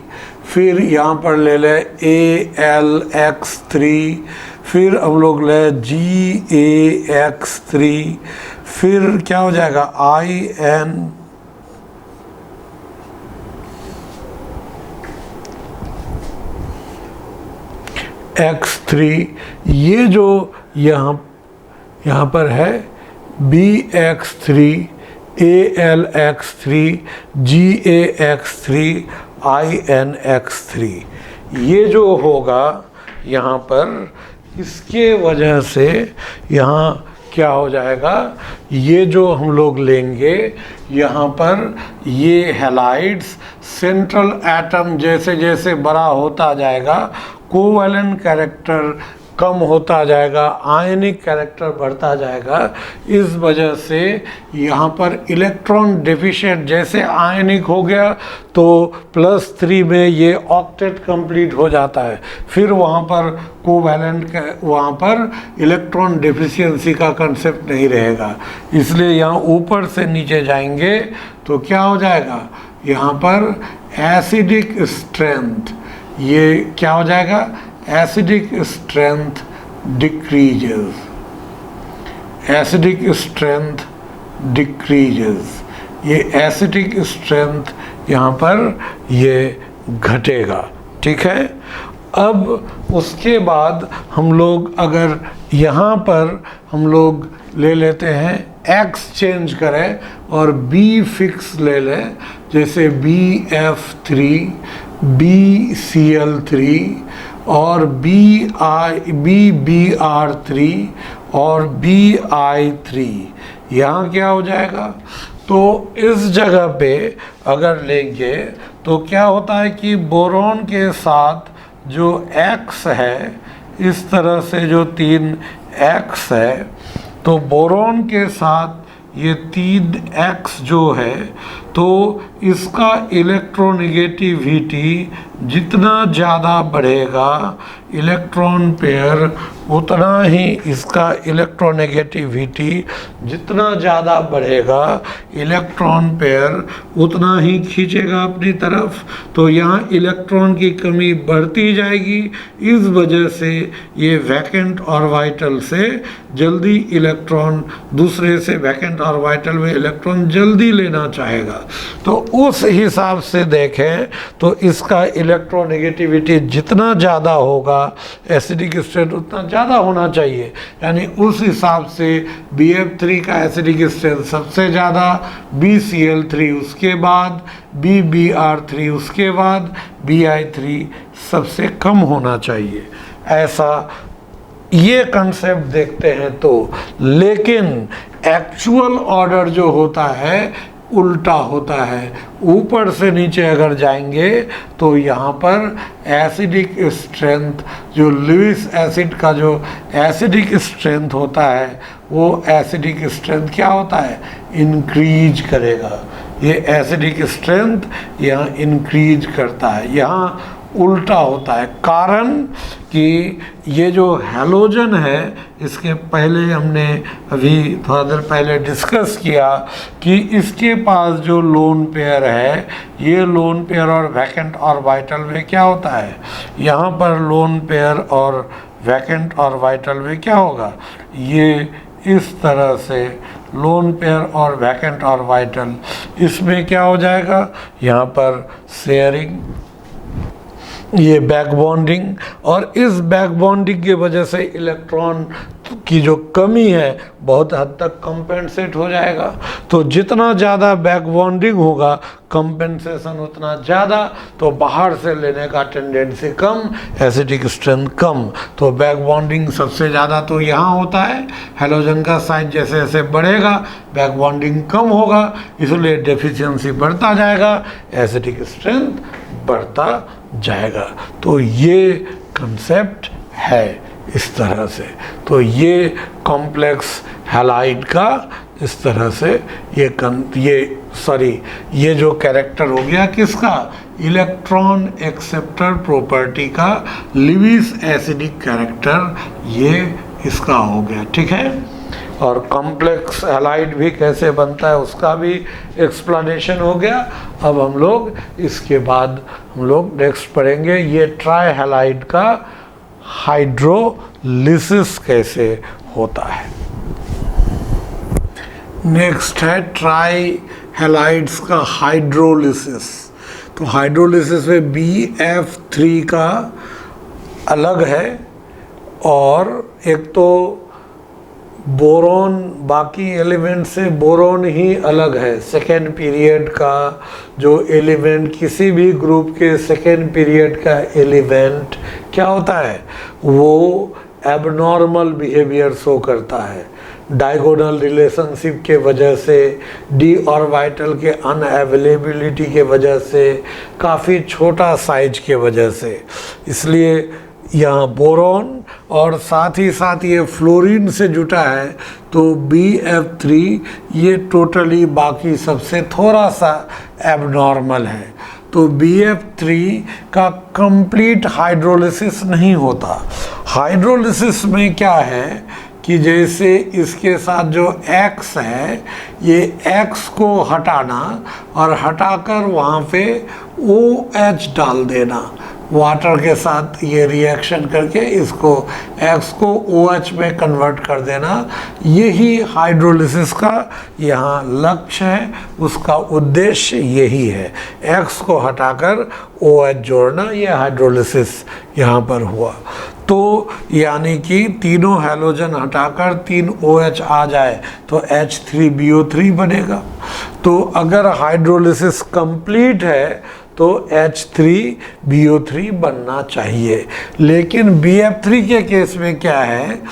फिर यहाँ पर ले लें ALX3, फिर हम लोग ले GAX3, फिर क्या हो जाएगा INX3। ये जो यहाँ पर है BX3, ALX3, GAX3, INX3, ये जो होगा यहाँ पर, इसके वजह से यहाँ क्या हो जाएगा, ये जो हम लोग लेंगे यहाँ पर, ये हैलाइड्स सेंट्रल एटम जैसे जैसे बड़ा होता जाएगा, कोवैलेंट कैरेक्टर कम होता जाएगा, आयनिक कैरेक्टर बढ़ता जाएगा। इस वजह से यहाँ पर इलेक्ट्रॉन डेफिशिएंट, जैसे आयनिक हो गया तो +3 में ये ऑक्टेट कंप्लीट हो जाता है, फिर वहाँ पर कोवैलेंट, वहाँ पर इलेक्ट्रॉन डेफिशिएंसी का कंसेप्ट नहीं रहेगा। इसलिए यहाँ ऊपर से नीचे जाएंगे तो क्या हो जाएगा, यहाँ पर एसिडिक स्ट्रेंथ, ये क्या हो जाएगा, acidic strength decreases, acidic strength decreases, ये एसिडिक स्ट्रेंथ यहाँ पर ये घटेगा। ठीक है। अब उसके बाद हम लोग अगर यहाँ पर हम लोग ले लेते हैं X चेंज करें और B फिक्स ले लें, जैसे BF3, BCl3 और BBr3 और BI3, यहाँ क्या हो जाएगा, तो इस जगह पे अगर लेंगे तो क्या होता है कि बोरॉन के साथ जो X है, इस तरह से जो 3 X है, तो बोरॉन के साथ ये 3 X जो है, तो इसका इलेक्ट्रोनेगेटिविटी जितना ज़्यादा बढ़ेगा इलेक्ट्रॉन पेयर, उतना ही इसका इलेक्ट्रोनेगेटिविटी जितना ज़्यादा बढ़ेगा इलेक्ट्रॉन पेयर उतना ही खींचेगा अपनी तरफ। तो यहाँ इलेक्ट्रॉन की कमी बढ़ती जाएगी। इस वजह से ये वैकेंट ऑर्बिटल से जल्दी इलेक्ट्रॉन, दूसरे से वैकेंट ऑर्बिटल में इलेक्ट्रॉन जल्दी लेना चाहेगा। तो उस हिसाब से देखें तो इसका इलेक्ट्रोनेगेटिविटी जितना ज़्यादा होगा एसिडिक स्ट्रेंथ उतना ज़्यादा होना चाहिए, यानी उस हिसाब से BF3 का एसिडिक स्ट्रेंथ सबसे ज़्यादा, BCl3 उसके बाद, BBr3 उसके बाद, Bi3 सबसे कम होना चाहिए। ऐसा ये कंसेप्ट देखते हैं तो, लेकिन एक्चुअल ऑर्डर जो होता है उल्टा होता है। ऊपर से नीचे अगर जाएंगे तो यहाँ पर एसिडिक स्ट्रेंथ, जो लुईस एसिड का जो एसिडिक स्ट्रेंथ होता है वो एसिडिक स्ट्रेंथ क्या होता है, इंक्रीज करेगा। ये एसिडिक स्ट्रेंथ यहाँ इंक्रीज करता है, यहाँ उल्टा होता है। कारण कि ये जो हैलोजन है, इसके पहले हमने अभी थोड़ा देर पहले डिस्कस किया कि इसके पास जो लोन पेयर है, ये लोन पेयर और वैकेंट ऑर्बिटल में क्या होता है, यहाँ पर लोन पेयर और वैकेंट ऑर्बिटल में क्या होगा, ये इस तरह से लोन पेयर और वैकेंट ऑर्बिटल, इसमें क्या हो जाएगा, यहाँ पर शेयरिंग, ये बैक बॉन्डिंग, और इस बैक बॉन्डिंग की वजह से इलेक्ट्रॉन की जो कमी है बहुत हद तक कंपेंसेट हो जाएगा। तो जितना ज़्यादा बैक बॉन्डिंग होगा कंपेंसेशन उतना ज़्यादा, तो बाहर से लेने का टेंडेंसी कम, एसिडिक स्ट्रेंथ कम। तो बैक बॉन्डिंग सबसे ज़्यादा तो यहाँ होता है, हैलोजन का साइज जैसे जैसे बढ़ेगा बैक बॉन्डिंग कम होगा, इसलिए डेफिशिएंसी बढ़ता जाएगा, एसिडिक स्ट्रेंथ बढ़ता जाएगा। तो ये कंसेप्ट है इस तरह से। तो ये कॉम्प्लेक्स हैलाइड का इस तरह से ये जो कैरेक्टर हो गया किसका, इलेक्ट्रॉन एक्सेप्टर प्रॉपर्टी का, लुईस एसिडिक कैरेक्टर, ये इसका हो गया, ठीक है। और कॉम्प्लेक्स हैलाइड भी कैसे बनता है उसका भी एक्सप्लेनेशन हो गया। अब हम लोग इसके बाद हम लोग नेक्स्ट पढ़ेंगे ये ट्राई हैलाइड का हाइड्रोलिसिस कैसे होता है। नेक्स्ट है ट्राई हैलाइड्स का हाइड्रोलिसिस। तो हाइड्रोलिसिस में BF3 का अलग है, और एक तो बोरोन, बाकी एलिमेंट से बोरोन ही अलग है। सेकेंड पीरियड का जो एलिमेंट, किसी भी ग्रुप के सेकेंड पीरियड का एलिमेंट क्या होता है, वो एबनॉर्मल बिहेवियर शो करता है। डायगोनल रिलेशनशिप के वजह से, डी ऑर्बिटल के अनअवेलेबिलिटी के वजह से, काफ़ी छोटा साइज के वजह से, इसलिए यहाँ बोरोन और साथ ही साथ ये फ्लोरीन से जुटा है। तो BF3 ये टोटली बाकी सबसे थोड़ा सा एबनॉर्मल है। तो BF3 का कंप्लीट हाइड्रोलिसिस नहीं होता। हाइड्रोलिसिस में क्या है कि जैसे इसके साथ जो X है, ये X को हटाना और हटाकर वहाँ पे OH डाल देना, वाटर के साथ ये रिएक्शन करके इसको X को OH में कन्वर्ट कर देना, यही हाइड्रोलिसिस का यहाँ लक्ष्य है, उसका उद्देश्य यही है। X को हटाकर OH जोड़ना, ये हाइड्रोलिसिस यहाँ पर हुआ। तो यानी कि तीनों हैलोजन हटाकर 3 OH आ जाए तो H3BO3 बनेगा। तो अगर हाइड्रोलिसिस कंप्लीट है तो H3BO3 बनना चाहिए। लेकिन BF3 के केस में क्या है,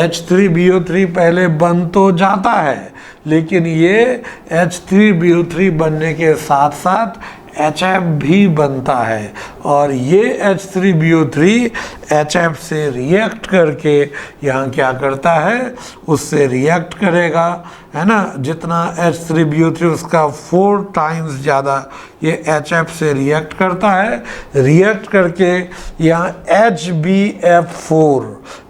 H3BO3 पहले बन तो जाता है, लेकिन ये H3BO3 बनने के साथ साथ HF भी बनता है, और ये H3BO3 HF से रिएक्ट करके यहाँ क्या करता है, उससे रिएक्ट करेगा, है ना। जितना H3BO3 उसका 4 टाइम्स ज़्यादा ये HF से रिएक्ट करता है। रिएक्ट करके यहाँ HBF4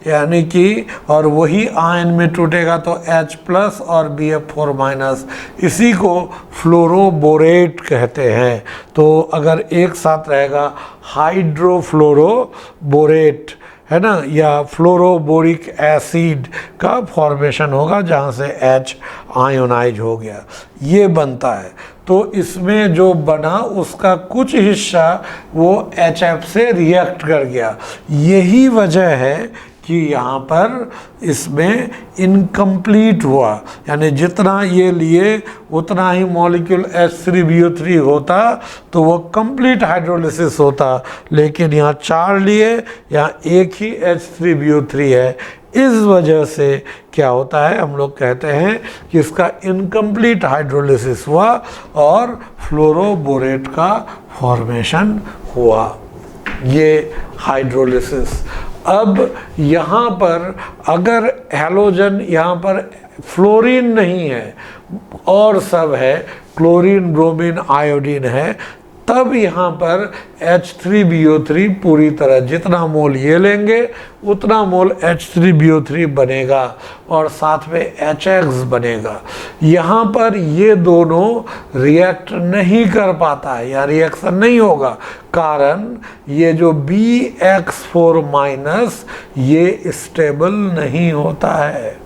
यानी कि, और वही आयन में टूटेगा तो H प्लस और BF4 माइनस, इसी को फ्लोरोबोरेट कहते हैं। तो अगर एक साथ रहेगा हाइड्रोफ्लोरोबोरेट, है ना, या फ्लोरोबोरिक एसिड का फॉर्मेशन होगा जहाँ से H आयोनाइज हो गया, ये बनता है। तो इसमें जो बना उसका कुछ हिस्सा वो HF से रिएक्ट कर गया। यही वजह है कि यहाँ पर इसमें इनकम्प्लीट हुआ, यानी जितना ये लिए उतना ही मॉलिक्यूल H3BO3 होता तो वो कंप्लीट हाइड्रोलिसिस होता, लेकिन यहाँ 4 लिए, यहाँ एक ही H3BO3 है। इस वजह से क्या होता है, हम लोग कहते हैं कि इसका इनकम्प्लीट हाइड्रोलिसिस हुआ और फ्लोरोबोरेट का फॉर्मेशन हुआ। ये हाइड्रोलिसिस। अब यहाँ पर अगर हैलोजन, यहाँ पर फ्लोरीन नहीं है और सब है, क्लोरीन, ब्रोमीन, आयोडीन है, तब यहाँ पर H3BO3 पूरी तरह जितना मोल ये लेंगे उतना मोल H3BO3 बनेगा और साथ में HX बनेगा। यहाँ पर ये दोनों रिएक्ट नहीं कर पाता है या रिएक्शन नहीं होगा, कारण ये जो BX4 माइनस ये स्टेबल नहीं होता है।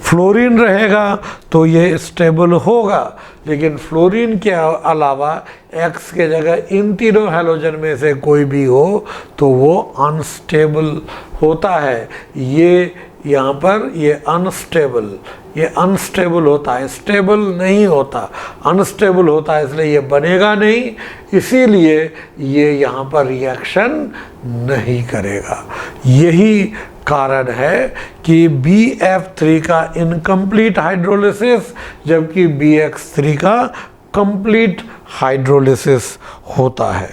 फ्लोरीन रहेगा तो ये स्टेबल होगा, लेकिन फ्लोरीन के अलावा X के जगह इन तीनों हैलोजन में से कोई भी हो तो वो अनस्टेबल होता है। ये यहाँ पर ये अनस्टेबल होता है, स्टेबल नहीं होता, अनस्टेबल होता है, इसलिए ये बनेगा नहीं, इसीलिए ये यहाँ पर रिएक्शन नहीं करेगा। यही कारण है कि BF3 का इनकम्प्लीट हाइड्रोलिसिस जबकि BX3 का कंप्लीट हाइड्रोलिसिस होता है।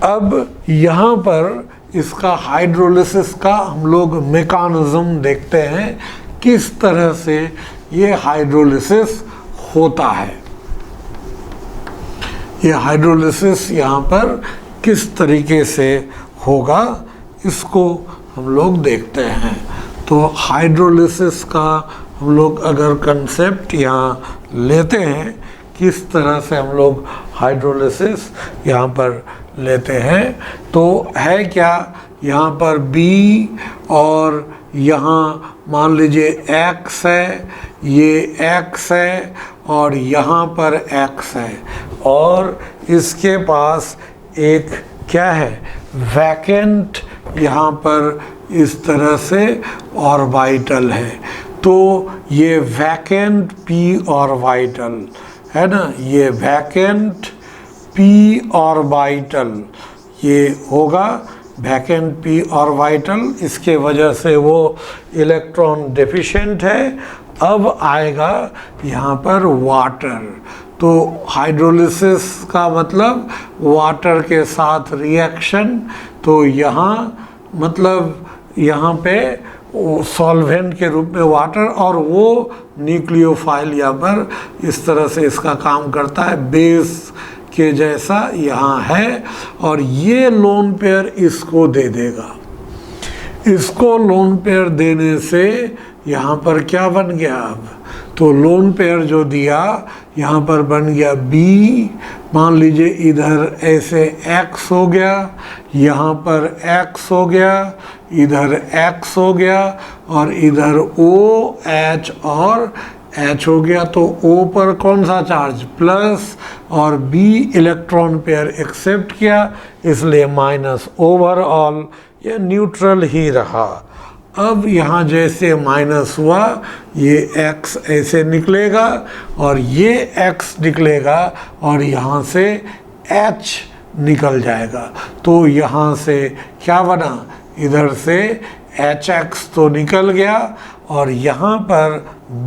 अब यहाँ पर इसका हाइड्रोलिसिस का हम लोग मेकानिज्म देखते हैं, किस तरह से ये हाइड्रोलिसिस होता है। ये हाइड्रोलिसिस यहाँ पर किस तरीके से होगा इसको हम लोग देखते हैं। तो हाइड्रोलिसिस का हम लोग अगर कंसेप्ट यहाँ लेते हैं, किस तरह से हम लोग हाइड्रोलिसिस यहाँ पर लेते हैं, तो है क्या, यहाँ पर B और यहाँ मान लीजिए X है, ये X है और यहाँ पर X है, और इसके पास एक क्या है, वैकेंट यहाँ पर इस तरह से ऑर्बिटल है। तो ये वैकेंट p ऑर्बिटल है ना, ये वैकेंट p ऑर्बिटल ये होगा, वैकेंट p ऑर्बिटल, इसके वजह से वो इलेक्ट्रॉन डेफिशिएंट है। अब आएगा यहाँ पर वाटर, तो हाइड्रोलिसिस का मतलब वाटर के साथ रिएक्शन, तो यहाँ मतलब यहाँ पे सॉल्वेंट के रूप में वाटर, और वो न्यूक्लियोफाइल यहाँ पर इस तरह से इसका काम करता है, बेस के जैसा यहाँ है, और ये लोन पेयर इसको दे देगा। इसको लोन पेयर देने से यहाँ पर क्या बन गया, अब तो लोन पेयर जो दिया यहाँ पर बन गया B, मान लीजिए इधर ऐसे X हो गया, यहाँ पर X हो गया, इधर X हो गया, और इधर O, H और H हो गया। तो O पर कौन सा चार्ज, प्लस, और B इलेक्ट्रॉन पेयर एक्सेप्ट किया, इसलिए माइनस, ओवरऑल ये न्यूट्रल ही रहा। अब यहाँ जैसे माइनस हुआ, ये X ऐसे निकलेगा और ये X निकलेगा और यहाँ से H निकल जाएगा। तो यहाँ से क्या बना, इधर से HX तो निकल गया और यहाँ पर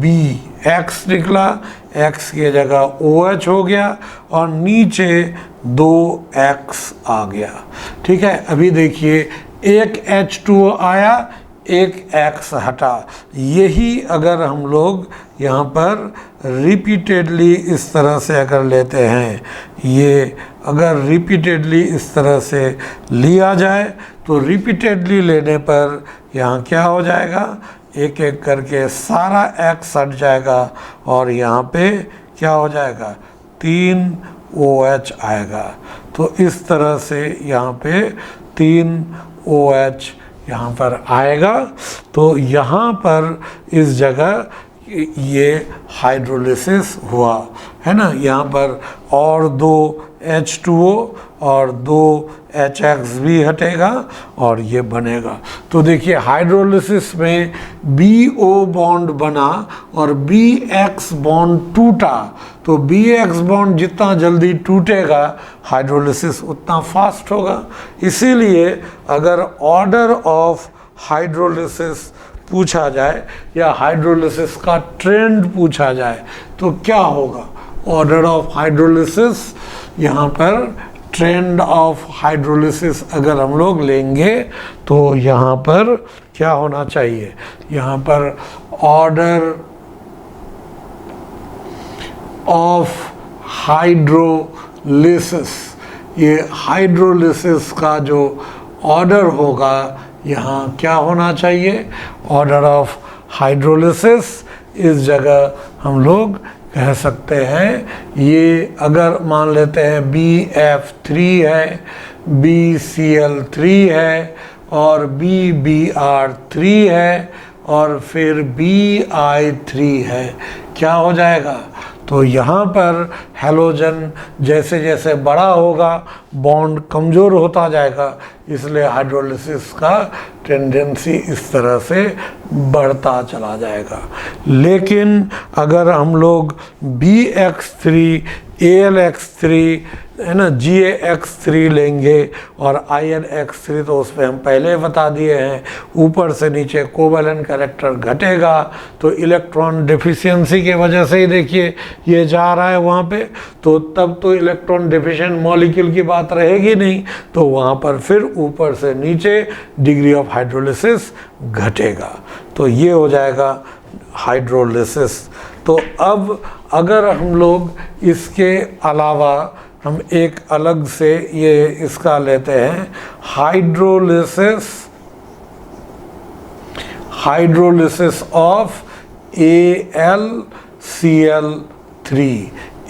BX निकला, X की जगह OH हो गया और नीचे 2X आ गया। ठीक है, अभी देखिए एक H2O आया, एक X हटा। यही अगर हम लोग यहाँ पर रिपीटेडली इस तरह से अगर लेते हैं, ये अगर रिपीटेडली इस तरह से लिया जाए तो रिपीटेडली लेने पर यहाँ क्या हो जाएगा, एक एक करके सारा X हट जाएगा और यहाँ पे क्या हो जाएगा, 3 OH आएगा। तो इस तरह से यहाँ पे 3 OH यहाँ पर आएगा। तो यहाँ पर इस जगह ये हाइड्रोलिसिस हुआ, है ना। यहाँ पर और 2 H2O और 2 HX भी हटेगा और ये बनेगा। तो देखिए हाइड्रोलिसिस में BO बॉन्ड बना और BX बॉन्ड टूटा, तो BX बॉन्ड जितना जल्दी टूटेगा हाइड्रोलिसिस उतना फास्ट होगा। इसीलिए अगर ऑर्डर ऑफ हाइड्रोलिसिस पूछा जाए या हाइड्रोलिसिस का ट्रेंड पूछा जाए तो क्या होगा? ऑर्डर ऑफ हाइड्रोलिसिस, यहाँ पर ट्रेंड ऑफ हाइड्रोलिसिस अगर हम लोग लेंगे तो यहाँ पर क्या होना चाहिए? यहाँ पर ऑर्डर ऑफ हाइड्रोलिसिस, ये हाइड्रोलिसिस का जो ऑर्डर होगा यहाँ क्या होना चाहिए? ऑर्डर ऑफ हाइड्रोलिसिस इस जगह हम लोग कह सकते हैं, ये अगर मान लेते हैं BF3 है, BCl3 है और BBr3 है और फिर BI3 है, क्या हो जाएगा? तो यहाँ पर हैलोजन जैसे जैसे बड़ा होगा बॉन्ड कमज़ोर होता जाएगा, इसलिए हाइड्रोलिसिस का टेंडेंसी इस तरह से बढ़ता चला जाएगा। लेकिन अगर हम लोग BX3, ALX3, है ना, GAX3 लेंगे और INX3, तो उसमें हम पहले बता दिए हैं ऊपर से नीचे कोवैलेंट कैरेक्टर घटेगा, तो इलेक्ट्रॉन डेफिशिएंसी की वजह से ही देखिए ये जा रहा है वहाँ पे, तो तब तो इलेक्ट्रॉन डेफिशिएंट मॉलिक्यूल की बात रहेगी नहीं, तो वहाँ पर फिर ऊपर से नीचे डिग्री ऑफ हाइड्रोलिसिस घटेगा, तो ये हो जाएगा हाइड्रोलिसिस। तो अब अगर हम लोग इसके अलावा हम एक अलग से ये इसका लेते हैं हाइड्रोलिसिस ऑफ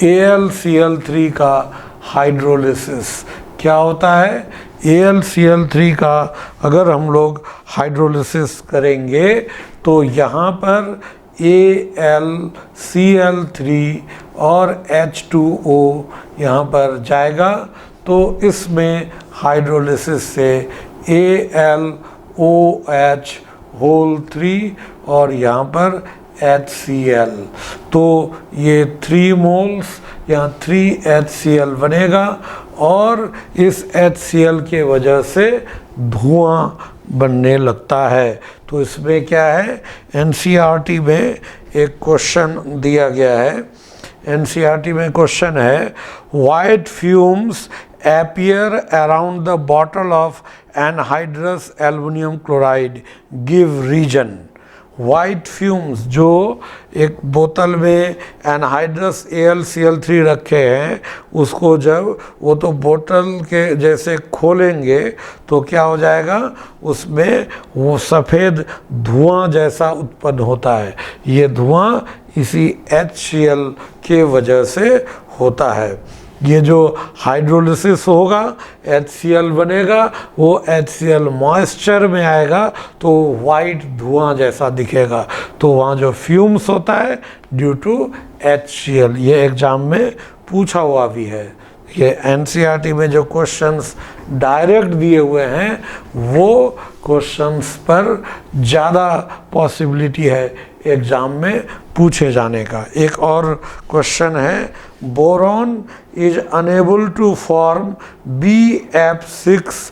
AlCl3 का हाइड्रोलिसिस क्या होता है? AlCl3 का अगर हम लोग हाइड्रोलिसिस करेंगे तो यहाँ पर AlCl3 और H2O यहाँ पर जाएगा, तो इसमें हाइड्रोलिसिस से AlOH3 और यहाँ पर HCl, तो ये 3 मोल्स यहाँ 3 HCl बनेगा और इस HCl के वजह से धुआं बनने लगता है। तो इसमें क्या है, NCERT में एक क्वेश्चन दिया गया है, NCERT में क्वेश्चन है, white fumes appear around the bottle of anhydrous aluminum chloride, give region। White fumes जो एक बोतल में एनहाइड्रस AlCl3 रखे हैं, उसको जब वो तो बोतल के जैसे खोलेंगे तो क्या हो जाएगा, उसमें वो सफ़ेद धुआं जैसा उत्पन्न होता है। ये धुआं इसी HCl के वजह से होता है। ये जो हाइड्रोलिसिस होगा HCl बनेगा, वो HCl मॉइस्चर में आएगा तो वाइट धुआं जैसा दिखेगा, तो वहाँ जो फ्यूम्स होता है ड्यू टू HCl, ये एग्ज़ाम में पूछा हुआ भी है। ये NCERT में जो क्वेश्चंस डायरेक्ट दिए हुए हैं वो क्वेश्चंस पर ज़्यादा पॉसिबिलिटी है एग्ज़ाम में पूछे जाने का। एक और क्वेश्चन है, boron is unable to form BF6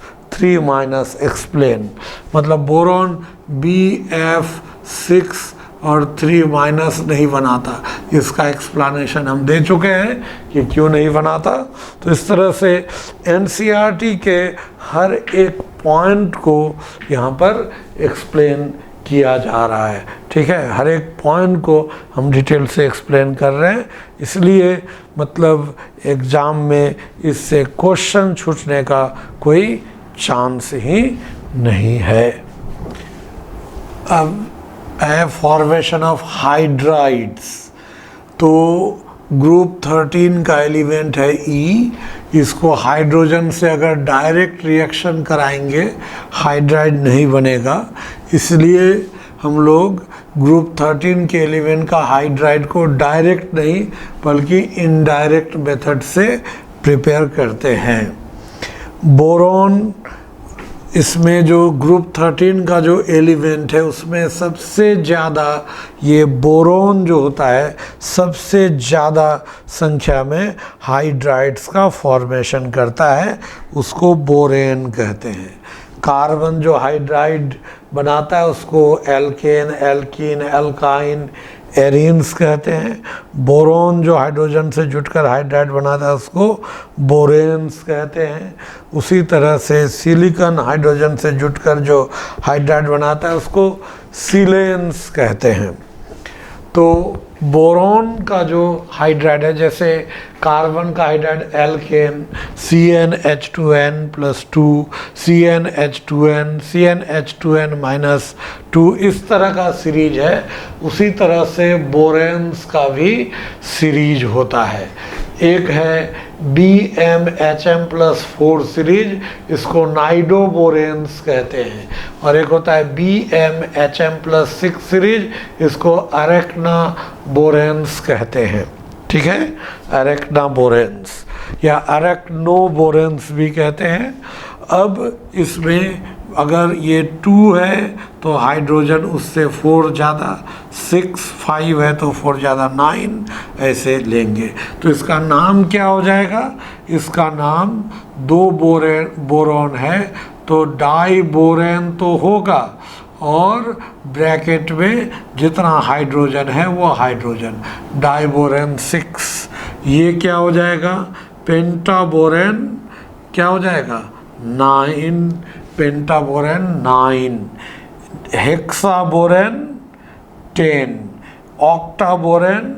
explain, मतलब बोरॉन BF6 और 3- नहीं बनाता, इसका एक्सप्लेनेशन हम दे चुके हैं कि क्यों नहीं बनाता। तो इस तरह से NCERT के हर एक पॉइंट को यहाँ पर एक्सप्लेन किया जा रहा है, ठीक है, हर एक पॉइंट को हम डिटेल से एक्सप्लेन कर रहे हैं, इसलिए मतलब एग्ज़ाम में इससे क्वेश्चन छूटने का कोई चांस ही नहीं है। अब फॉर्मेशन ऑफ हाइड्राइड्स, तो ग्रुप 13 का एलिमेंट है E, इसको हाइड्रोजन से अगर डायरेक्ट रिएक्शन कराएंगे हाइड्राइड नहीं बनेगा, इसलिए हम लोग ग्रुप 13 के एलिमेंट का हाइड्राइड को डायरेक्ट नहीं बल्कि इनडायरेक्ट मेथड से प्रिपेयर करते हैं। बोरॉन, इसमें जो ग्रुप 13 का जो एलिमेंट है उसमें सबसे ज़्यादा ये बोरॉन जो होता है सबसे ज़्यादा संख्या में हाइड्राइड्स का फॉर्मेशन करता है, उसको बोरेन कहते हैं। कार्बन जो हाइड्राइड बनाता है उसको एल्केन, एल्कीन, एल्काइन, एरीन्स कहते हैं। बोरॉन जो हाइड्रोजन से जुटकर हाइड्राइड बनाता है उसको बोरेन्स कहते हैं। उसी तरह से सिलिकॉन हाइड्रोजन से जुटकर जो हाइड्राइड बनाता है उसको सिलेन्स कहते हैं। तो बोरॉन का जो हाइड्राइड है, जैसे कार्बन का hydride alkene CnH2n+2, CnH2n, CnH2n-2, इस तरह का सीरीज है। उसी तरह से बोरेन्स का भी सीरीज होता है। एक है BmHm+4 सीरीज, इसको नाइडोबोरेन्स कहते हैं, और एक होता है BmHm+6 सीरीज, इसको अरेक्नाबोरेन्स कहते हैं। ठीक है, अरेक्नाबोरेन्स या अरेक्नोबोरेन्स भी कहते हैं। अब इसमें अगर ये 2 है तो हाइड्रोजन उससे 4 ज़्यादा, 6, 5 है तो 4 ज़्यादा 9, ऐसे लेंगे। तो इसका नाम क्या हो जाएगा? इसका नाम 2 बोरॉन है तो डाई बोरेन तो होगा, और ब्रैकेट में जितना हाइड्रोजन है वो हाइड्रोजन, डाइबोरेन 6। ये क्या हो जाएगा? पेंटाबोरेन क्या हो जाएगा? 9, पेंटाबोरेन 9, हेक्साबोरेन 10, ऑक्टाबोरेन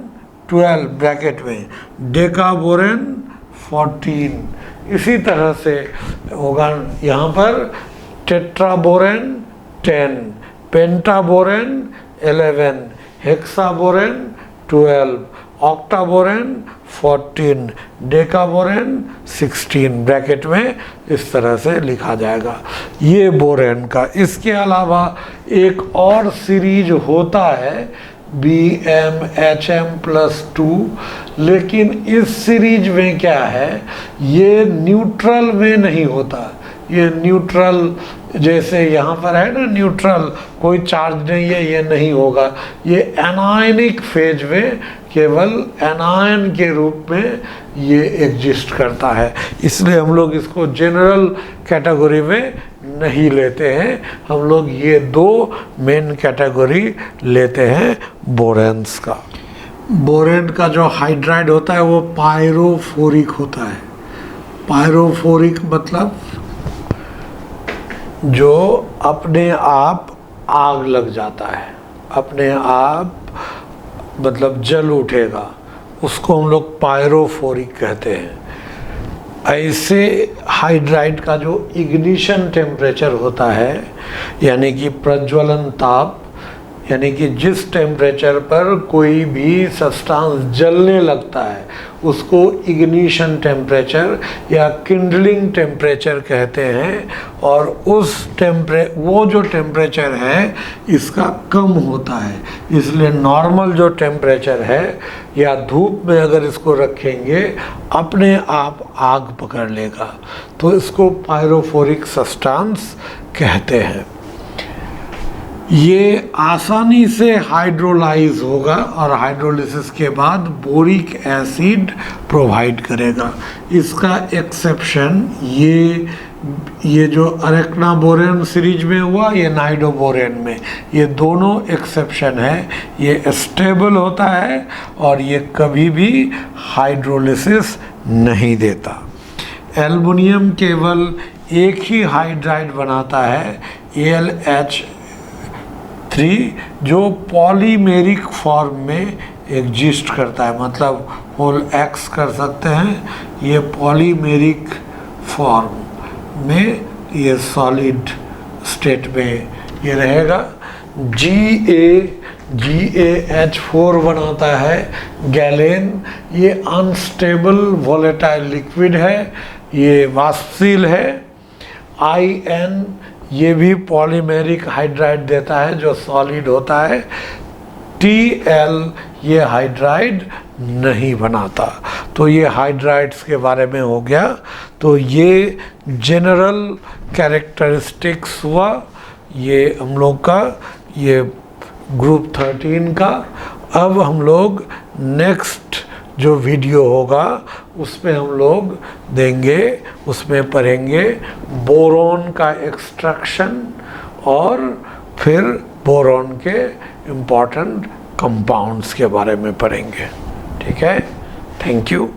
12 ब्रैकेट में, डेकाबोरेन 14। इसी तरह से होगा यहाँ पर टेट्राबोरेन 10, पेंटाबोरेन 11, हेक्साबोरेन 12, ऑक्टाबोरेन 14, डेकाबोरेन 16 ब्रैकेट में इस तरह से लिखा जाएगा। ये बोरेन का। इसके अलावा एक और सीरीज होता है BmHm+2, लेकिन इस सीरीज में क्या है, ये न्यूट्रल में नहीं होता। ये न्यूट्रल, जैसे यहाँ पर है ना न्यूट्रल, कोई चार्ज नहीं है, ये नहीं होगा। ये एनायनिक फेज में केवल एनायन के रूप में ये एग्जिस्ट करता है, इसलिए हम लोग इसको जनरल कैटेगरी में नहीं लेते हैं। हम लोग ये 2 मेन कैटेगरी लेते हैं बोरेन्स का। बोरेन का जो हाइड्राइड होता है वो पायरोफोरिक होता है। पायरोफोरिक मतलब जो अपने आप आग लग जाता है, अपने आप मतलब जल उठेगा, उसको हम लोग पायरोफोरिक कहते हैं। ऐसे हाइड्राइड का जो इग्निशन टेम्परेचर होता है, यानी कि प्रज्वलन ताप, यानी कि जिस टेम्परेचर पर कोई भी सब्सटेंस जलने लगता है उसको इग्निशन टेम्परेचर या किंडलिंग टेम्परेचर कहते हैं। और वो जो टेम्परेचर है इसका कम होता है, इसलिए नॉर्मल जो टेम्परेचर है या धूप में अगर इसको रखेंगे अपने आप आग पकड़ लेगा, तो इसको पायरोफोरिक सब्सटेंस कहते हैं। ये आसानी से हाइड्रोलाइज होगा और हाइड्रोलिसिस के बाद बोरिक एसिड प्रोवाइड करेगा। इसका एक्सेप्शन ये जो अरेक्नाबोरेन सीरीज में हुआ, ये नाइडोबोरेन में, ये दोनों एक्सेप्शन है। ये स्टेबल होता है और ये कभी भी हाइड्रोलिसिस नहीं देता। एल्युमिनियम केवल एक ही हाइड्राइड बनाता है, AlH3, जो पॉलीमेरिक फॉर्म में एग्जिस्ट करता है, मतलब होल X कर सकते हैं। ये पॉलीमेरिक फॉर्म में, ये सॉलिड स्टेट में ये रहेगा। GaH4 बनाता है गैलेन। ये अनस्टेबल वोलेटाइल लिक्विड है, ये वाष्पशील है। In ये भी पॉलीमेरिक हाइड्राइड देता है जो सॉलिड होता है। Tl ये हाइड्राइड नहीं बनाता। तो ये हाइड्राइड्स के बारे में हो गया। तो ये जनरल कैरेक्टरिस्टिक्स हुआ ये हम लोग का, ये ग्रुप 13 का। अब हम लोग नेक्स्ट जो वीडियो होगा उसमें हम लोग देंगे, उसमें पढ़ेंगे बोरॉन का एक्सट्रैक्शन और फिर बोरॉन के इम्पॉर्टेंट कंपाउंड्स के बारे में पढ़ेंगे। ठीक है, थैंक यू।